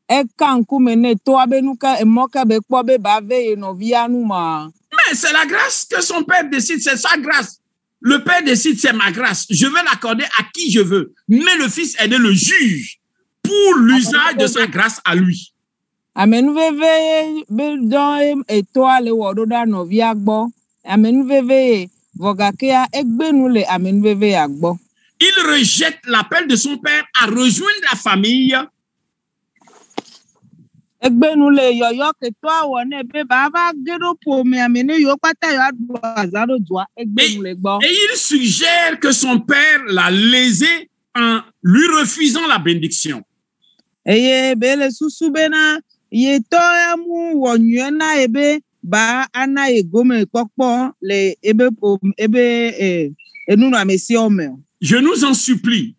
E kanku mene to abenuka emoka be kpo be bave novia numa. Mais c'est la grâce que son père décide, c'est sa grâce. Le père décide, c'est ma grâce. Je vais l'accorder à qui je veux. Mais le fils aîné le juge pour l'usage de sa grâce à lui. Amen veve be don étoile wododa novia gbo. Amen veve vogakea egbenu le amen veve agbo. Il rejette l'appel de son père à rejoindre la famille. Egbenu le yoyo ke to awone be baba gedo po me amene yo pata yo adbo azaro joa egbenu le gbo. Et il suggère que son père l'a lésé en lui refusant la bénédiction. Eye bele susu bena ye to amu wonyena ebe ba ana egome pokpo le ebe enunu amesi ome. Je nous en supplie,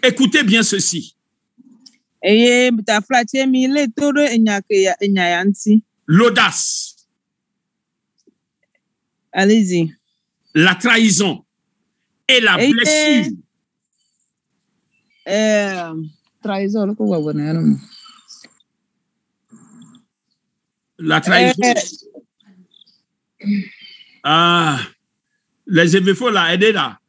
écoutez bien ceci. Eye ta flatie mi le todo enyayanti. L'audace. Allez-y. La trahison et la blessure. Trahison, la trahison. Les évêques là, aidez là.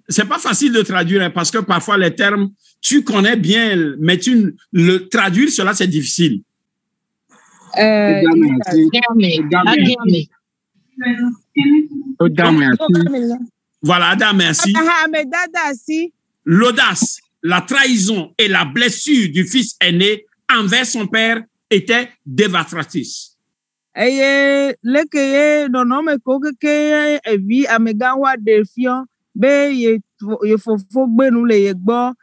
C'est pas facile de traduire parce que parfois les termes, tu connais bien, mais le traduire, cela c'est difficile. Voilà, Adam, merci. L'audace, la trahison et la blessure du fils aîné envers son père étaient dévastatrices. Eye lekeye nonome kokeke evi amegawa defion be ye fofo gbe nu le ye gbo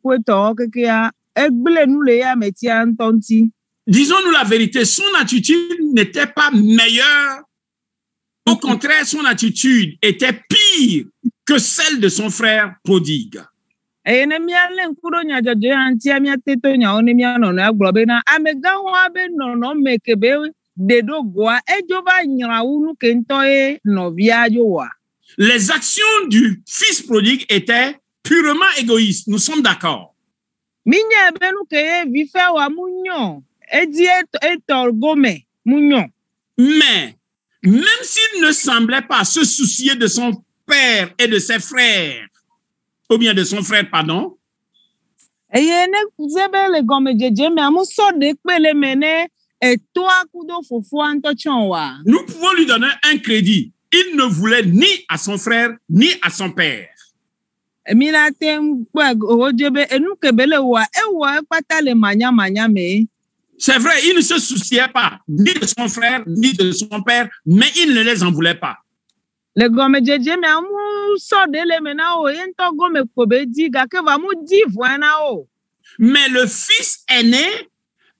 kweto kekea egbele nu le ya metia ntonti. Disons-nous la vérité, son attitude n'était pas meilleure. Au contraire, son attitude était pire que celle de son frère prodigue. Ne mia le nkudo nya jojo antia mia teto nya one mia no na gbobe na amega wa be no no mekebe de do goa ejova nyra unu kento e novia jowa. Les actions du fils prodigue étaient purement égoïstes, nous sommes d'accord. Minya benu ke vi fe wa munyo edi etor gome munyo. Mais même s'il ne semblait pas se soucier de son père et de ses frères, ou bien de son frère, pardon, nous pouvons lui donner un crédit. Il ne voulait ni à son frère, ni à son père. C'est vrai, il ne se souciait pas ni de son frère, ni de son père, mais il ne les en voulait pas. Mais le fils aîné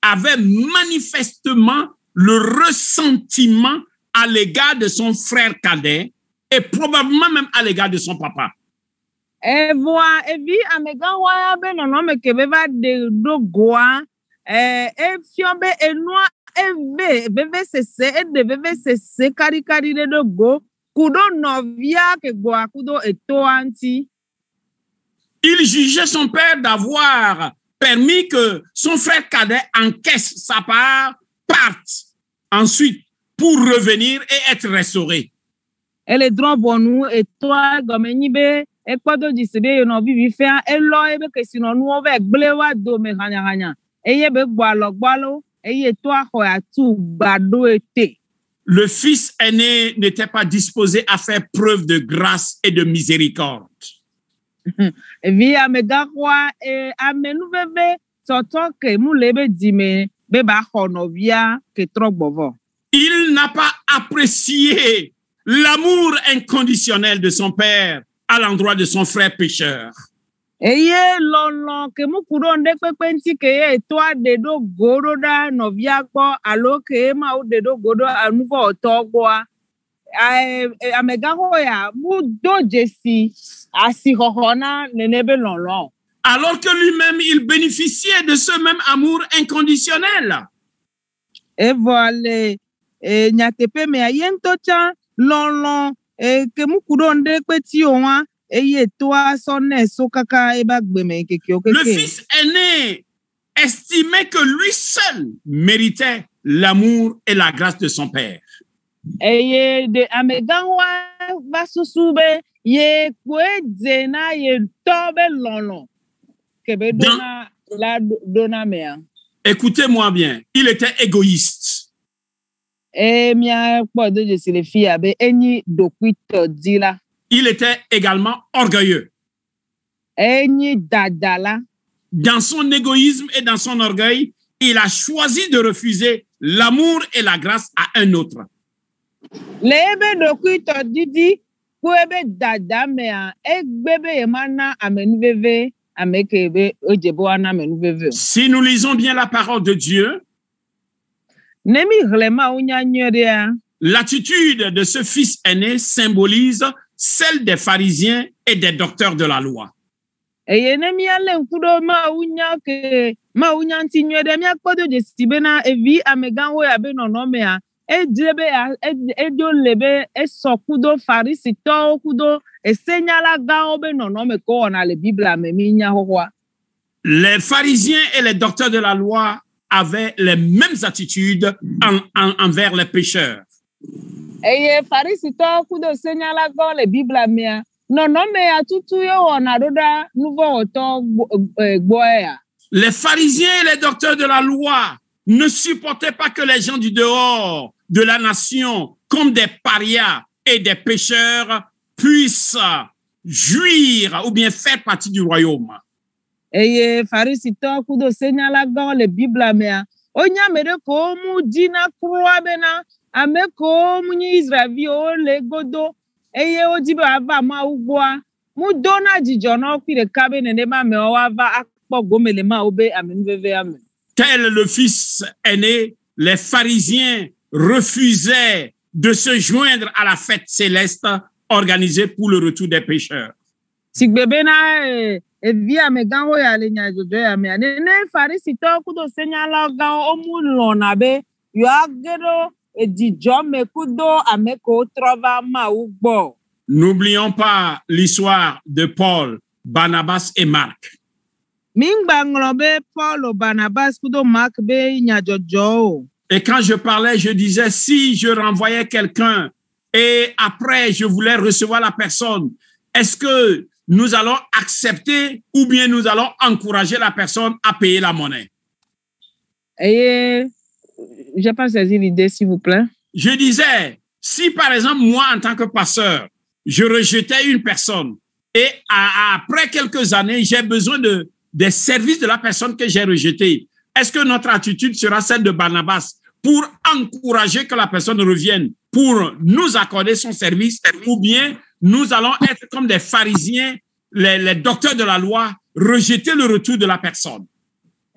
avait manifestement le ressentiment à l'égard de son frère cadet et probablement même à l'égard de son papa. Il jugeait son père d'avoir permis que son frère cadet encaisse sa part, parte ensuite pour revenir et être restauré. Le fils aîné n'était pas disposé à faire preuve de grâce et de miséricorde. Il n'a pas apprécié l'amour inconditionnel de son père à l'endroit de son frère pécheur. Il alors que lui-même, il bénéficiait de ce même amour inconditionnel. Et voilà, le fils aîné estimait que lui seul méritait l'amour et la grâce de son père. Écoutez-moi bien, il était égoïste. Il était également orgueilleux. Dans son égoïsme et dans son orgueil, il a choisi de refuser l'amour et la grâce à un autre. Si nous lisons bien la parole de Dieu, l'attitude de ce fils aîné symbolise celle des pharisiens et des docteurs de la loi. Les pharisiens et les docteurs de la loi avaient les mêmes attitudes envers les pécheurs. Les pharisiens et les docteurs de la loi ne supportaient pas que les gens du dehors de la nation, comme des parias et des pécheurs, puissent jouir ou bien faire partie du royaume. mu dona dzidzɔnɔ kpi ɖeka be nenema amewo va akpɔ gomelema wo be amenuveve ame. Tel le fils aîné, les pharisiens refusaient de se joindre à la fête céleste organisée pour le retour des pécheurs. Sigbe bena evi amegãwo ya le nyadzɔdzɔ ya mea nene farisitɔwo kudo senyalagãwo womu lɔ̃na be yewoage ɖo dzidzɔ me kudo ame kewo trɔ va Mawu gbɔ. N'oublions pas l'histoire de Paul, Barnabas et Marc. Mingba ŋlɔ be Paul Barnabas kudo Mark be nyadzɔdzɔ. Et quand je parlais, je disais, si je renvoyais quelqu'un et après je voulais recevoir la personne, est-ce que nous allons accepter ou bien nous allons encourager la personne à payer la monnaie? Et j'ai pas saisi l'idée, s'il vous plaît. Je disais, si par exemple, moi, en tant que pasteur, je rejetais une personne et après quelques années, j'ai besoin des services de la personne que j'ai rejetée, est-ce que notre attitude sera celle de Barnabas pour encourager que la personne revienne, pour nous accorder son service, ou bien nous allons être comme des pharisiens, les docteurs de la loi, rejeter le retour de la personne?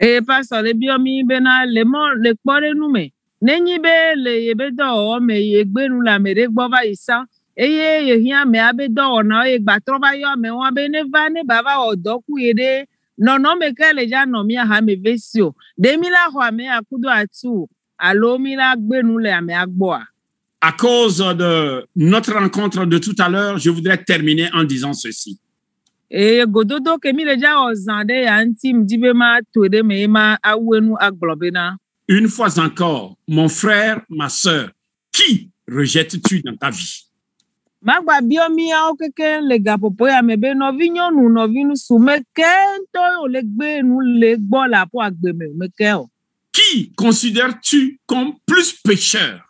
Et pasteur, le biomi bena le kpɔɖe nu me. Nenyi be le yebe dɔwɔwɔ me yegbe nu le ame ɖe gbɔ va yi sa, eye yehia amea be dɔwɔnawo ye gbatrɔ va yɔ amewoa be ne va ne bava wɔ dɔ ku ye ɖe nɔnɔme ke le dza nɔ mía hame ve si o. Ɖe mi la xɔ amea kudo atu alo mi la gbe nu le amea gbɔa. À cause de notre rencontre de tout à l'heure, je voudrais terminer en disant ceci. Et gododo ke mi le dza wɔ zã ɖe ya ŋuti mdi be ma to ɖe me ma awu nu agblɔ bena. Une fois encore, mon frère, ma sœur, qui rejettes-tu dans ta vie? Magba bio miawo keke le gaƒoƒo ya me be nɔvi nyɔnu nɔvi ŋutsu meke ŋutɔ le gbe nu le gbɔ le aƒo agbe me meke o. Qui considères-tu comme plus pécheur?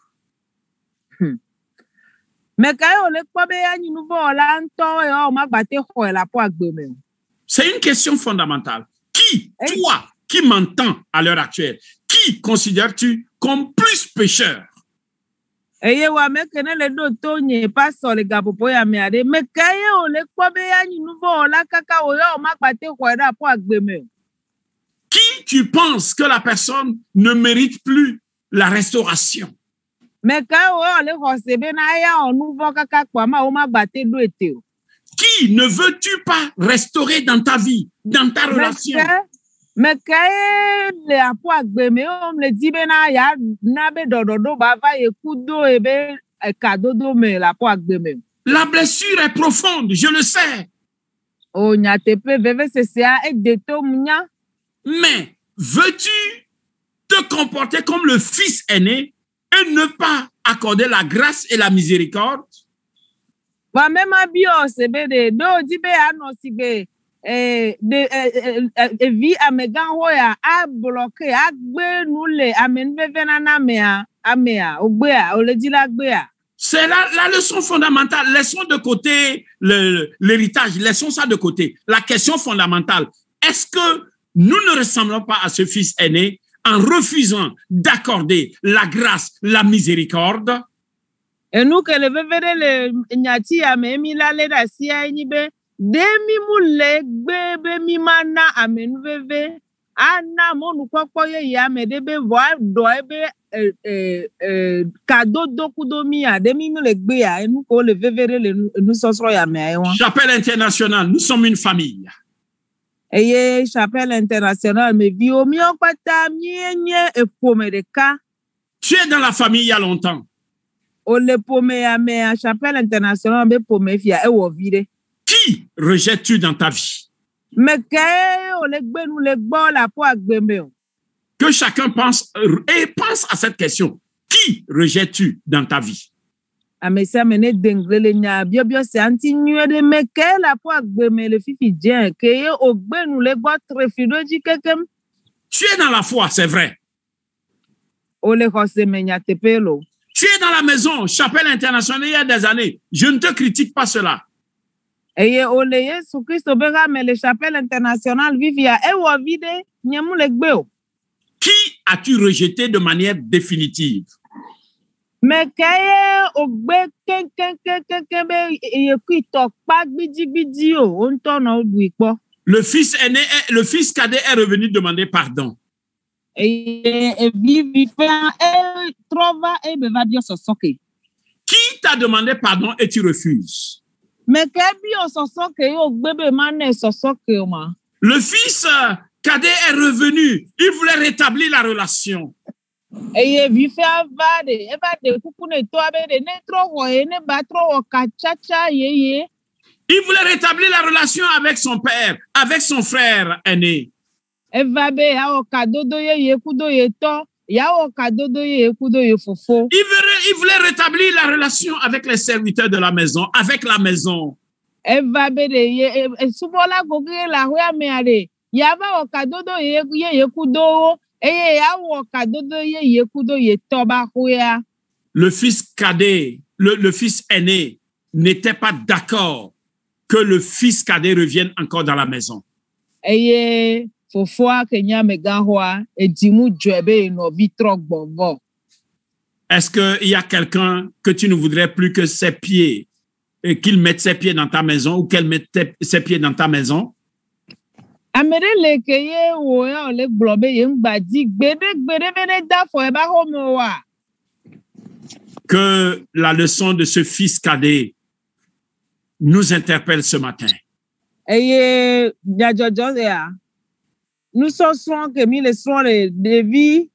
Meke yo le kpɔ be anyi nu vɔ la ŋutɔ ya o magba te xɔe le aƒo agbe me. C'est une question fondamentale. Qui, toi, qui m'entends à l'heure actuelle, qui considères-tu comme plus pécheur? Eye wa meke ne le ɖo to nye pastor le gaƒoƒo ya mea ɖe meke ye o le kpɔ be anyi nu vɔ la kaka o ya o magba te xɔe ɖe aƒo agbe me. Qui tu penses que la personne ne mérite plus la restauration? Meke o le xɔse be na ya o nu vɔ kaka kpɔ ma o magba te ɖo ete o. Qui ne veux-tu pas restaurer dans ta vie, dans ta relation? Meke le aƒo agbe me o le di be na ya na be dɔdɔɖo ba va ye kudo e be kadodo me le aƒo agbe me. La blessure est profonde, je le sais. O nyateƒe vevesesea ede to munya. Mais veux-tu te comporter comme le fils aîné et ne pas accorder la grâce et la miséricorde? Wa même bio se be de do di be ano si be vi amegan hoya a bloqué a gbe nu le amen veve na amea ogbea o le di la gbea. C'est la leçon fondamentale. Laissons de côté l'héritage, laissons ça de côté. La question fondamentale, est-ce que nous ne ressemblons pas à ce fils aîné en refusant d'accorder la grâce, la miséricorde? Et nous que le vevere le nyati ame mi la le da si ani be de mi mu le gbe be mi mana amen veve ana mo nu kokpo ye ya me de be vo do be cadeau dokudo mi a de mi mu le gbe ya nu ko le vevere le nu sosro ya me won. Chapelle internationale, nous sommes une famille. Eye chapelle internationale me vi o mi okpata mi enye epome de ka. Tu es dans la famille il y a longtemps. O le pome ya me a chapelle internationale be pome fia e wo vide. Qui rejettes-tu dans ta vie? Que chacun pense et pense à cette question. Qui rejettes-tu dans ta vie? Tu es dans la foi, c'est vrai. Tu es dans la maison, chapelle internationale il y a des années. Je ne te critique pas cela. Eye ole Yesu Kristo bega me le chapelle internationale vivia e wo vide nyemu le gbe o. Qui as-tu rejeté de manière définitive? Mais kaye ogbe ken be yeku itokpa gbidi o onto na obu ipo. Le fils aîné, le fils cadet est revenu demander pardon. E vivi fa e trova e be va bio sosoke. Qui t'a demandé pardon et tu refuses? Mais kebi o sosoke yo gbebe mane sosoke o ma. Le fils cadet est revenu. Il voulait rétablir la relation. Eye vi fa vade e va de kukune to abede ne trowo e ne ba trowo kachacha yeye. Il voulait rétablir la relation avec son père, avec son frère aîné. Eva be ya o kadodo yeye kudo ye to, ya o kadodo yeye kudo ye fofo. Il voulait rétablir la relation avec les serviteurs de la maison, avec la maison. Eva be de ye subola goge la hoya me ale. Ya va o kadodo yeye kudo eye ya o kadodo yeye kudo ye to ba hoya. Le fils cadet, le fils aîné n'était pas d'accord que le fils cadet revienne encore dans la maison. Eye fofoa kenya megahoa edimu djebe no vitro gbongo. Est-ce qu'il y a quelqu'un que tu ne voudrais plus que ses pieds, et qu'il mette ses pieds dans ta maison ou qu'elle mette ses pieds dans ta maison? Amere le keye wo ya le globe ye ngba di gbede bene da fo e ba homo wa. Que la leçon de ce fils cadet nous interpelle ce matin. Eye jajojo ya. Nous sommes que mi le son de vie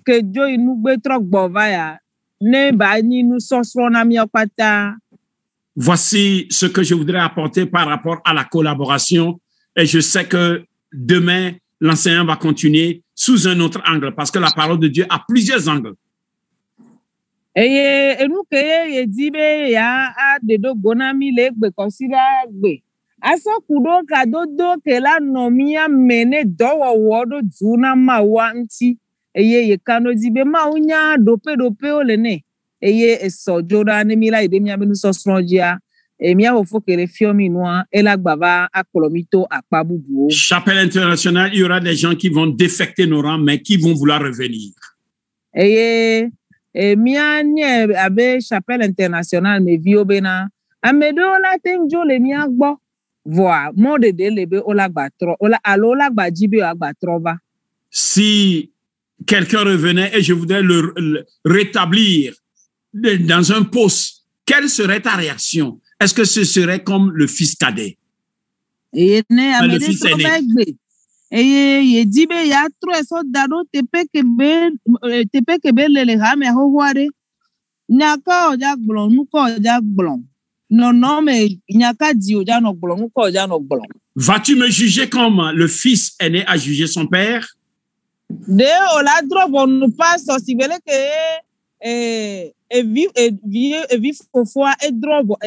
que Dieu nous betra gbova ya. Ne ba ni nous sommes na mi opata. Voici ce que je voudrais apporter par rapport à la collaboration. Et je sais que demain, l'enseignant va continuer sous un autre angle parce que la parole de Dieu a plusieurs angles. Eye enu ke ye dibe ya a de do gonami le gbe kosira gbe. Aso kudo ka dodo ke la nomia mene dowo wodo zuna ma wanti. Eye ye kano dibe ma unya dope o le ne. Eye esojoda ne mila ide mi amenu sosronjia. E mi afo kere fiomi noa ela gbava akolomito akpabubu. Chapelle internationale, il y aura des gens qui vont défecter nos rangs, mais qui vont vouloir revenir. Eye mia nye abe chapelle internationale me vi obena. Amedo la tenjo le mia gbo. Voa mode de lebe ola gbatro ola alo la gbajibe agbatrova. Si quelqu'un revenait et je voudrais le rétablir dans un poste, quelle serait ta réaction? Est-ce que ce serait comme le fils cadet? Le fils aîné. Ye dibe ya tro eso dado tepe kebe le hame hohware. Nyaka oja gblon nuko oja gblon. Non, mais nyaka di oja no gblon nuko oja no gblon. Vas-tu me juger comme le fils aîné a jugé son père? De ola drobo nu paso sibele ke evi fofua e drobo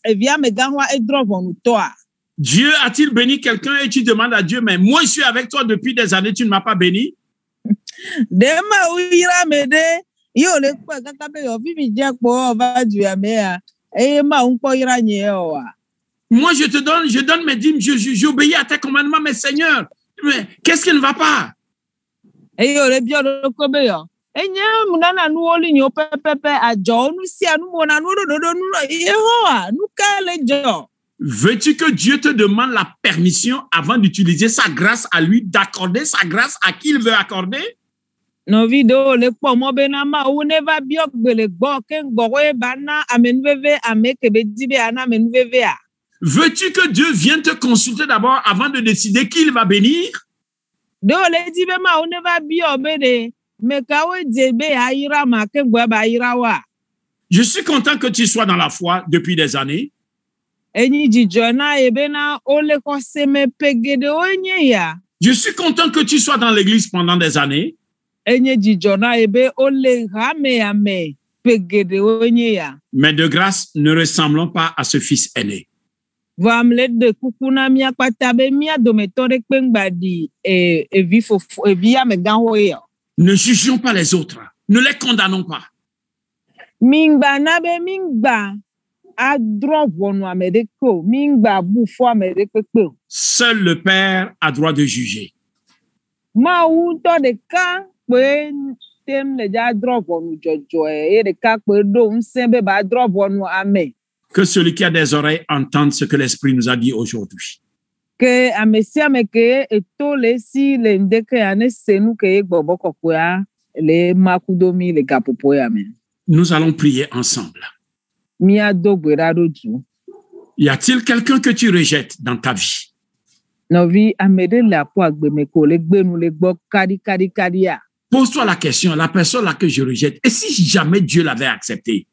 evia meganwa e drobo nu toa. Dieu a-t-il béni quelqu'un et tu demandes à Dieu, mais moi je suis avec toi depuis des années, tu ne m'as pas béni? Dema uira mede yo le kwa kakabe yo vivi jakpo va du amea e ma unko ira nyewa. Moi je donne mes dîmes, j'obéis à tes commandements, mais Seigneur, mais qu'est-ce qui ne va pas? E yo le bio do kobe yo. E nya munana nu oli nyo pepepe ajo nu si anu mona nu do nu Yehowa nu kale jo. Veux-tu que Dieu te demande la permission avant d'utiliser sa grâce à lui, d'accorder sa grâce à qui il veut accorder? No video le po mo bena ma u neva biok bele gbo ken gbowe bana amenveve ameke dibe ana amenveve a. Veux-tu que Dieu vienne te consulter d'abord avant de décider qui il va bénir? Do le dibe ma u neva bio bede me kawe debe aira ma ken gbo ba aira wa. Je suis content que tu sois dans la foi depuis des années. Je suis content que tu sois dans l'église pendant des années. Mais de grâce, ne ressemblons pas à ce fils aîné. Ne jugeons pas les autres. Ne les condamnons pas. Seul le Père a droit de juger. tem le ja drop on jojo e de ka pe do nse be ba drop on ame. Que celui qui a des oreilles entende ce que l'Esprit nous a dit aujourd'hui. Que amesia me ke eto le si le ndeke ane senu ke gbobo kokoya le makudomi le gapopo ya me. Nous allons prier ensemble. Mia do gbera do ju. Y a-t-il quelqu'un que tu rejettes dans ta vie? Novi amede la po agbe me ko le gbe nu le gbo kadi ya. Pose-toi la question, la personne là que je rejette, et si jamais Dieu l'avait accepté?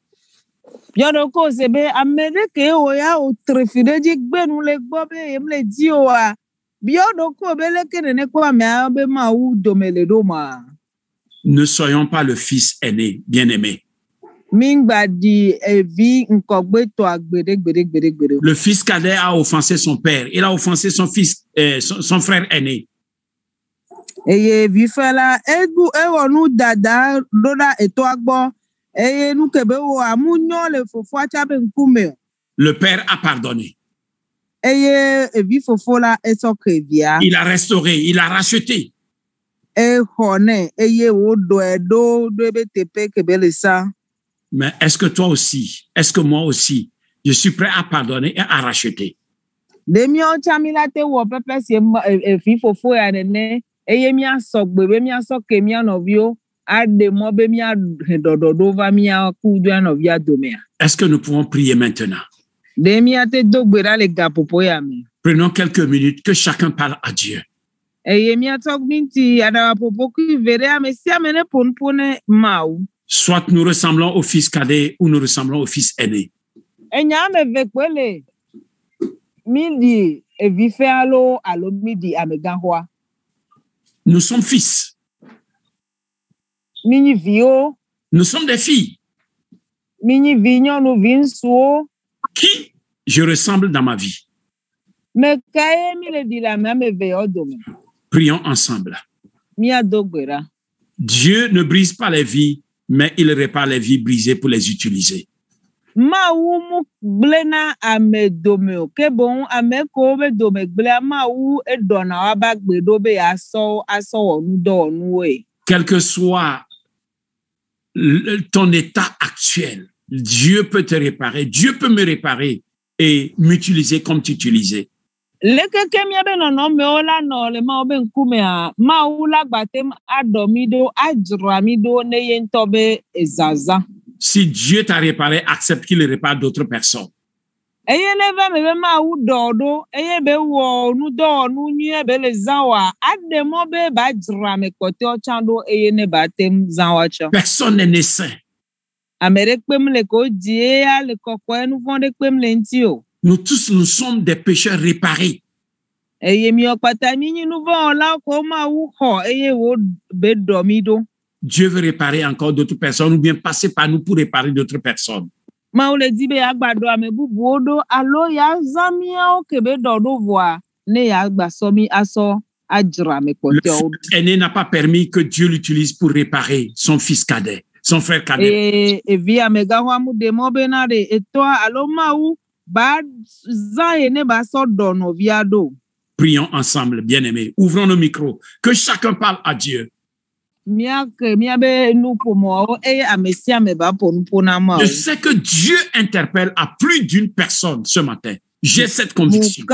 Biado ko sebe amede ke o ya o trefide di gbe nu le gbo be yem le di o a. Biado ko be le ke ne ko ame be ma u do me le do ma. Ne soyons pas le fils aîné, bien-aimé. Le fils cadet a offensé son père. Il a offensé son fils, son frère aîné. Le père a pardonné. Il a restauré, il a racheté. Mais est-ce que toi aussi, est-ce que moi aussi, je suis prêt à pardonner et à racheter? Est-ce que nous pouvons prier maintenant? Prenons quelques minutes que chacun parle à Dieu. Soit nous ressemblons au fils cadet ou nous ressemblons au fils aîné. Nous sommes fils. Nous sommes des filles. Qui je ressemble dans ma vie? Prions ensemble. Dieu ne brise pas les vies, mais il répare les vies brisées pour les utiliser. Quel que soit ton état actuel, Dieu peut te réparer, Dieu peut me réparer et m'utiliser comme tu utilisais. Si Dieu t'a réparé, accepte qu'il répare d'autres personnes. Personne n'est né saint. Nous tous, nous sommes des pécheurs réparés. Dieu veut réparer encore d'autres personnes ou bien passer par nous pour réparer d'autres personnes. Le fils aîné n'a pas permis que Dieu l'utilise pour réparer son fils cadet, son frère cadet. Prions ensemble, bien-aimés. Ouvrons nos micros. Que chacun parle à Dieu. Je sais que Dieu interpelle à plus d'une personne ce matin. J'ai cette conviction.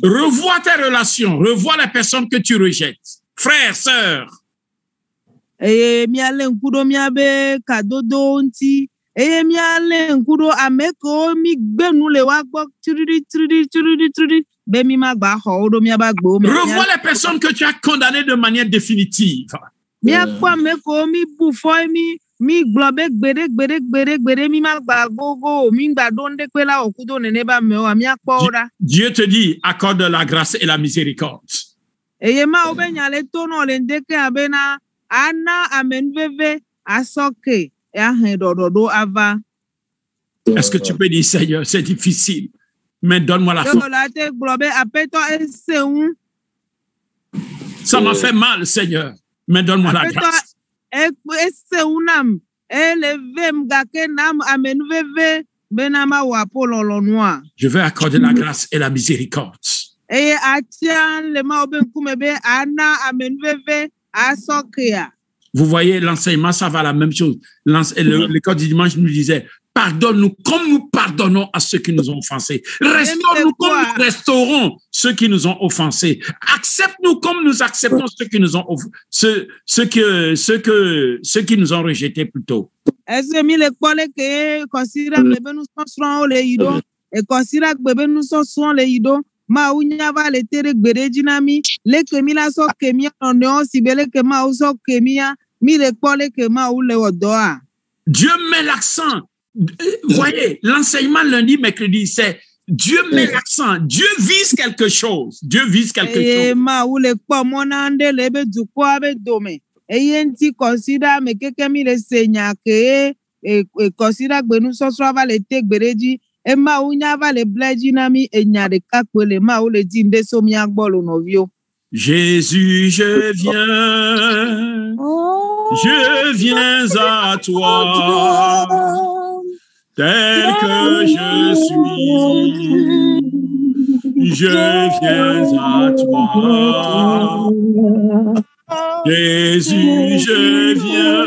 Revois tes relations, revois les personnes que tu rejettes. Frères, sœurs. Revois les personnes que tu as condamnées de manière définitive. Dieu te dit, accorde la grâce et la miséricorde. Est-ce que tu peux dire, Seigneur, c'est difficile, mais donne-moi la force. Ça m'a fait mal, Seigneur, mais donne-moi la grâce. benama wapo noa. Je vais accorder la grâce et la miséricorde. Eye atian le ma oben kumebe ana amenveve asokea. Vous voyez, l'enseignement, ça va la même chose. L'école du dimanche nous disait, pardonne-nous comme nous pardonnons à ceux qui nous ont offensés. Restaure-nous comme nous restaurons ceux qui nous ont offensés. Accepte-nous comme nous acceptons ceux qui nous ont ceux qui nous ont rejetés plutôt. Est-ce que le kole ke considère bebe nous sont le ido et considère bebe nous sont le ido ma unya va le tere gbere jinami le kemila so kemia on sibele ke ma uso kemia mi le kole ke ma ou le odoa. Dieu met l'accent. Voyez, l'enseignement lundi, mercredi, c'est Dieu met l'accent. Dieu vise quelque chose. Dieu vise quelque chose. Ma ou le kwa monande lebe du kwa be dome. Eyenti considère me kekemi le seigneur ke e considère que nous sommes va le tek bereji e ma unya va le bleji nami enya de kakwele ma ou le dinde so mi agbolo novio. Jésus, je viens à toi, tel que je suis, je viens à toi. Jésus, je viens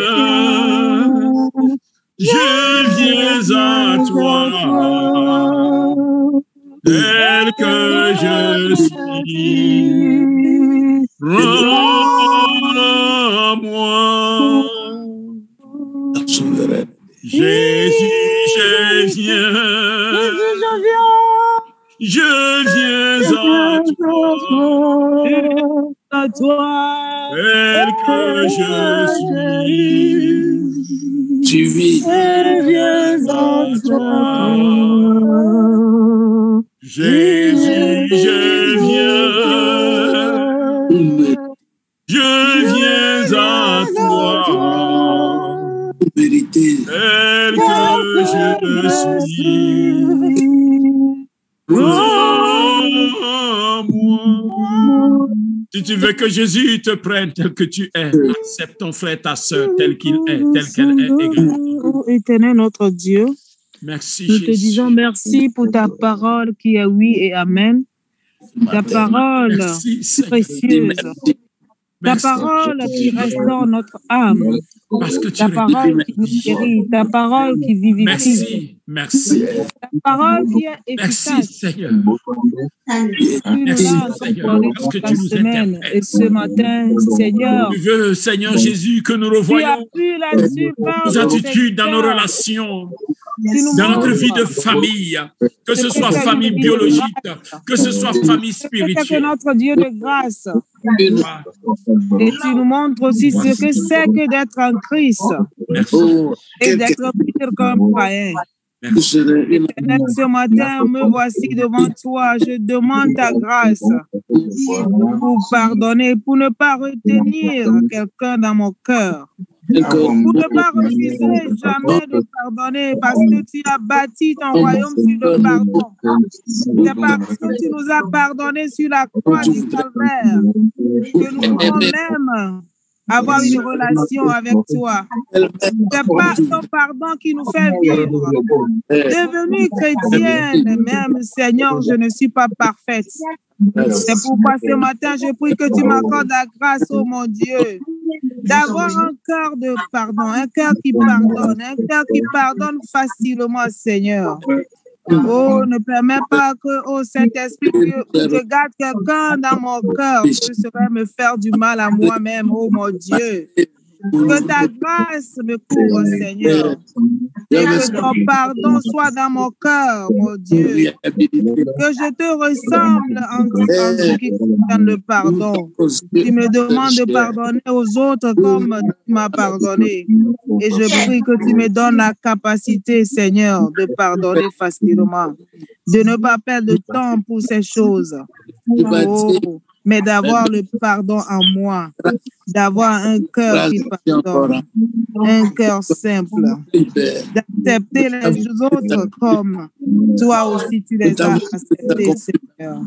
à toi, tel que je suis. Prends-moi. Jésus, je viens à toi, tel que je suis. Je viens à toi. Jésus, je viens à toi, tel que je suis. Si tu veux que Jésus te prenne tel que tu es, accepte ton frère, ta soeur, tel qu'il est, tel qu'elle est également. Éternel notre Dieu, merci nous Jésus. te disons merci pour ta parole qui est oui et amen. Ta parole précieuse. Ta parole qui restaure notre âme. Parce que ta parole qui nous guérit. Ta parole qui vivifie. Merci. Ta parole qui est efficace. Merci Seigneur. Merci Seigneur. Parce que tu nous semaine et ce matin, Seigneur. Tu veux, Seigneur Jésus, que nous revoyons nos attitudes dans nos relations, dans notre vie de famille, que ce soit famille biologique, que ce soit famille spirituelle. Que notre Dieu de grâce. Et tu nous montres aussi ce que c'est que d'être en Christ. Merci. Et d'être pire qu'un païen. Ce matin, me voici devant toi. Je demande ta grâce pour pardonner, pour ne pas retenir quelqu'un dans mon cœur. Pour ne pas refuser jamais de pardonner parce que tu as bâti ton royaume sur le pardon. C'est parce que tu nous as pardonné sur la croix du calvaire que nous pouvons même avoir une relation avec toi. C'est pas ton pardon qui nous fait vivre. Devenue chrétienne, même Seigneur, je ne suis pas parfaite. C'est pourquoi ce matin, je prie que tu m'accordes la grâce, oh mon Dieu, d'avoir un cœur de pardon, un cœur qui pardonne facilement, Seigneur. Oh, ne permets pas que, oh Saint-Esprit, je garde quelqu'un dans mon cœur qui serait me faire du mal à moi-même, oh mon Dieu. Que ta grâce me couvre, Seigneur. Et que ton pardon soit dans mon cœur, mon Dieu. Que je te ressemble en ce qui concerne le pardon. Tu me demandes de pardonner aux autres comme tu m'as pardonné. Et je prie que tu me donnes la capacité, Seigneur, de pardonner facilement. De ne pas perdre de temps pour ces choses. Oh, mais d'avoir le pardon en moi, d'avoir un cœur qui pardonne, un cœur simple, d'accepter les autres comme toi aussi tu les as acceptés, Seigneur.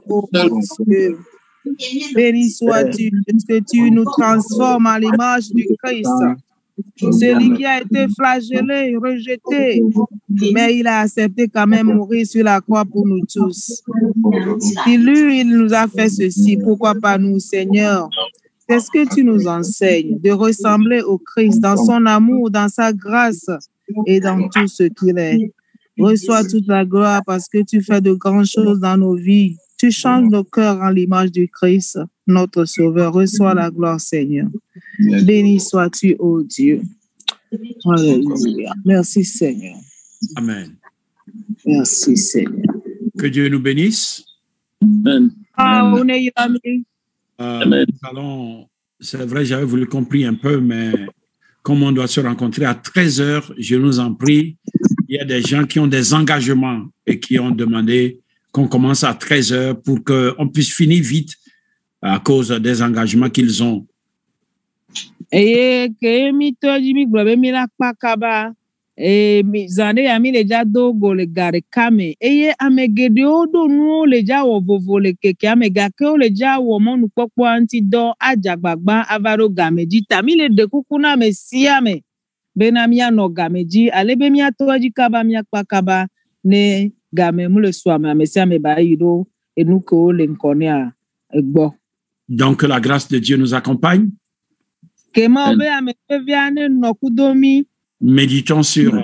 Oh, Dieu, béni sois-tu, que tu nous transformes à l'image du Christ. Celui qui a été flagellé, rejeté, mais il a accepté quand même mourir sur la croix pour nous tous. Si lui, il nous a fait ceci, pourquoi pas nous, Seigneur? C'est ce que tu nous enseignes, de ressembler au Christ dans son amour, dans sa grâce et dans tout ce qu'il est. Reçois toute la gloire parce que tu fais de grandes choses dans nos vies. Tu changes nos cœurs en l'image du Christ, notre Sauveur. Reçois la gloire, Seigneur. Béni sois-tu, ô Dieu. Alléluia. Merci, Seigneur. Amen. Merci, Seigneur. Que Dieu nous bénisse. Amen. Nous allons, c'est vrai, j'avais voulu comprendre un peu, mais comme on doit se rencontrer à 13h, je nous en prie, il y a des gens qui ont des engagements et qui ont demandé qu'on commence à 13h pour qu'on puisse finir vite à cause des engagements qu'ils ont. Zande yami le ja dogo le gare kame eye amegede odo nu le ja wo vovo le keke amega ke o le ja wo monu popo anti do ajagbagba avaro gameji tami le de kukuna me siame benamia no gameji alebe mia toji kaba mia kpakaba ne game mu le swama me siame ba yido enuko le nkone a egbo. Donc la grâce de Dieu nous accompagne. Kema obe ame viane no kudomi. Méditons sur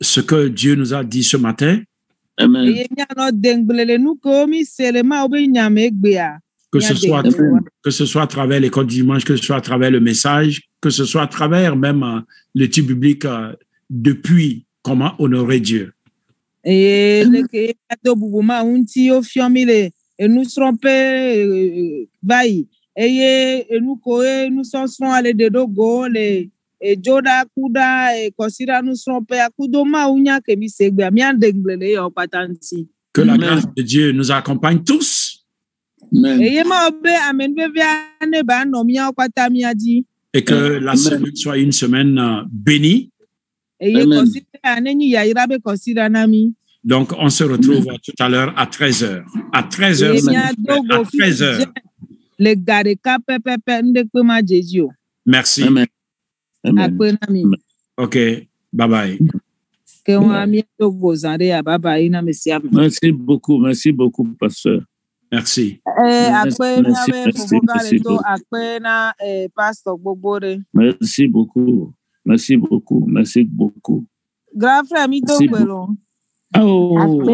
ce que Dieu nous a dit ce matin. Amen. Que ce soit à travers l'école du dimanche, que ce soit à travers le message, que ce soit à travers même l'étude biblique depuis comment honorer Dieu. Et Joda Kuda et Kosira nous sont pé akudoma unya ke mi segbe mi andenglele yo patanti. Que la grâce de Dieu nous accompagne tous. Amen. Et yema obe amen be viane ba no mi akata mi adi. Et que la semaine soit une semaine bénie. Et ye Kosira aneni ya irabe Kosira nami. Donc on se retrouve tout à l'heure à 13h. À 13h. À 13h. Le gare ka pepe ndekpe ma Jésus. Merci. Amen. Amen. Ok, bye bye. Merci beaucoup, pasteur. Merci. Merci beaucoup. Grand frère, mi Oh,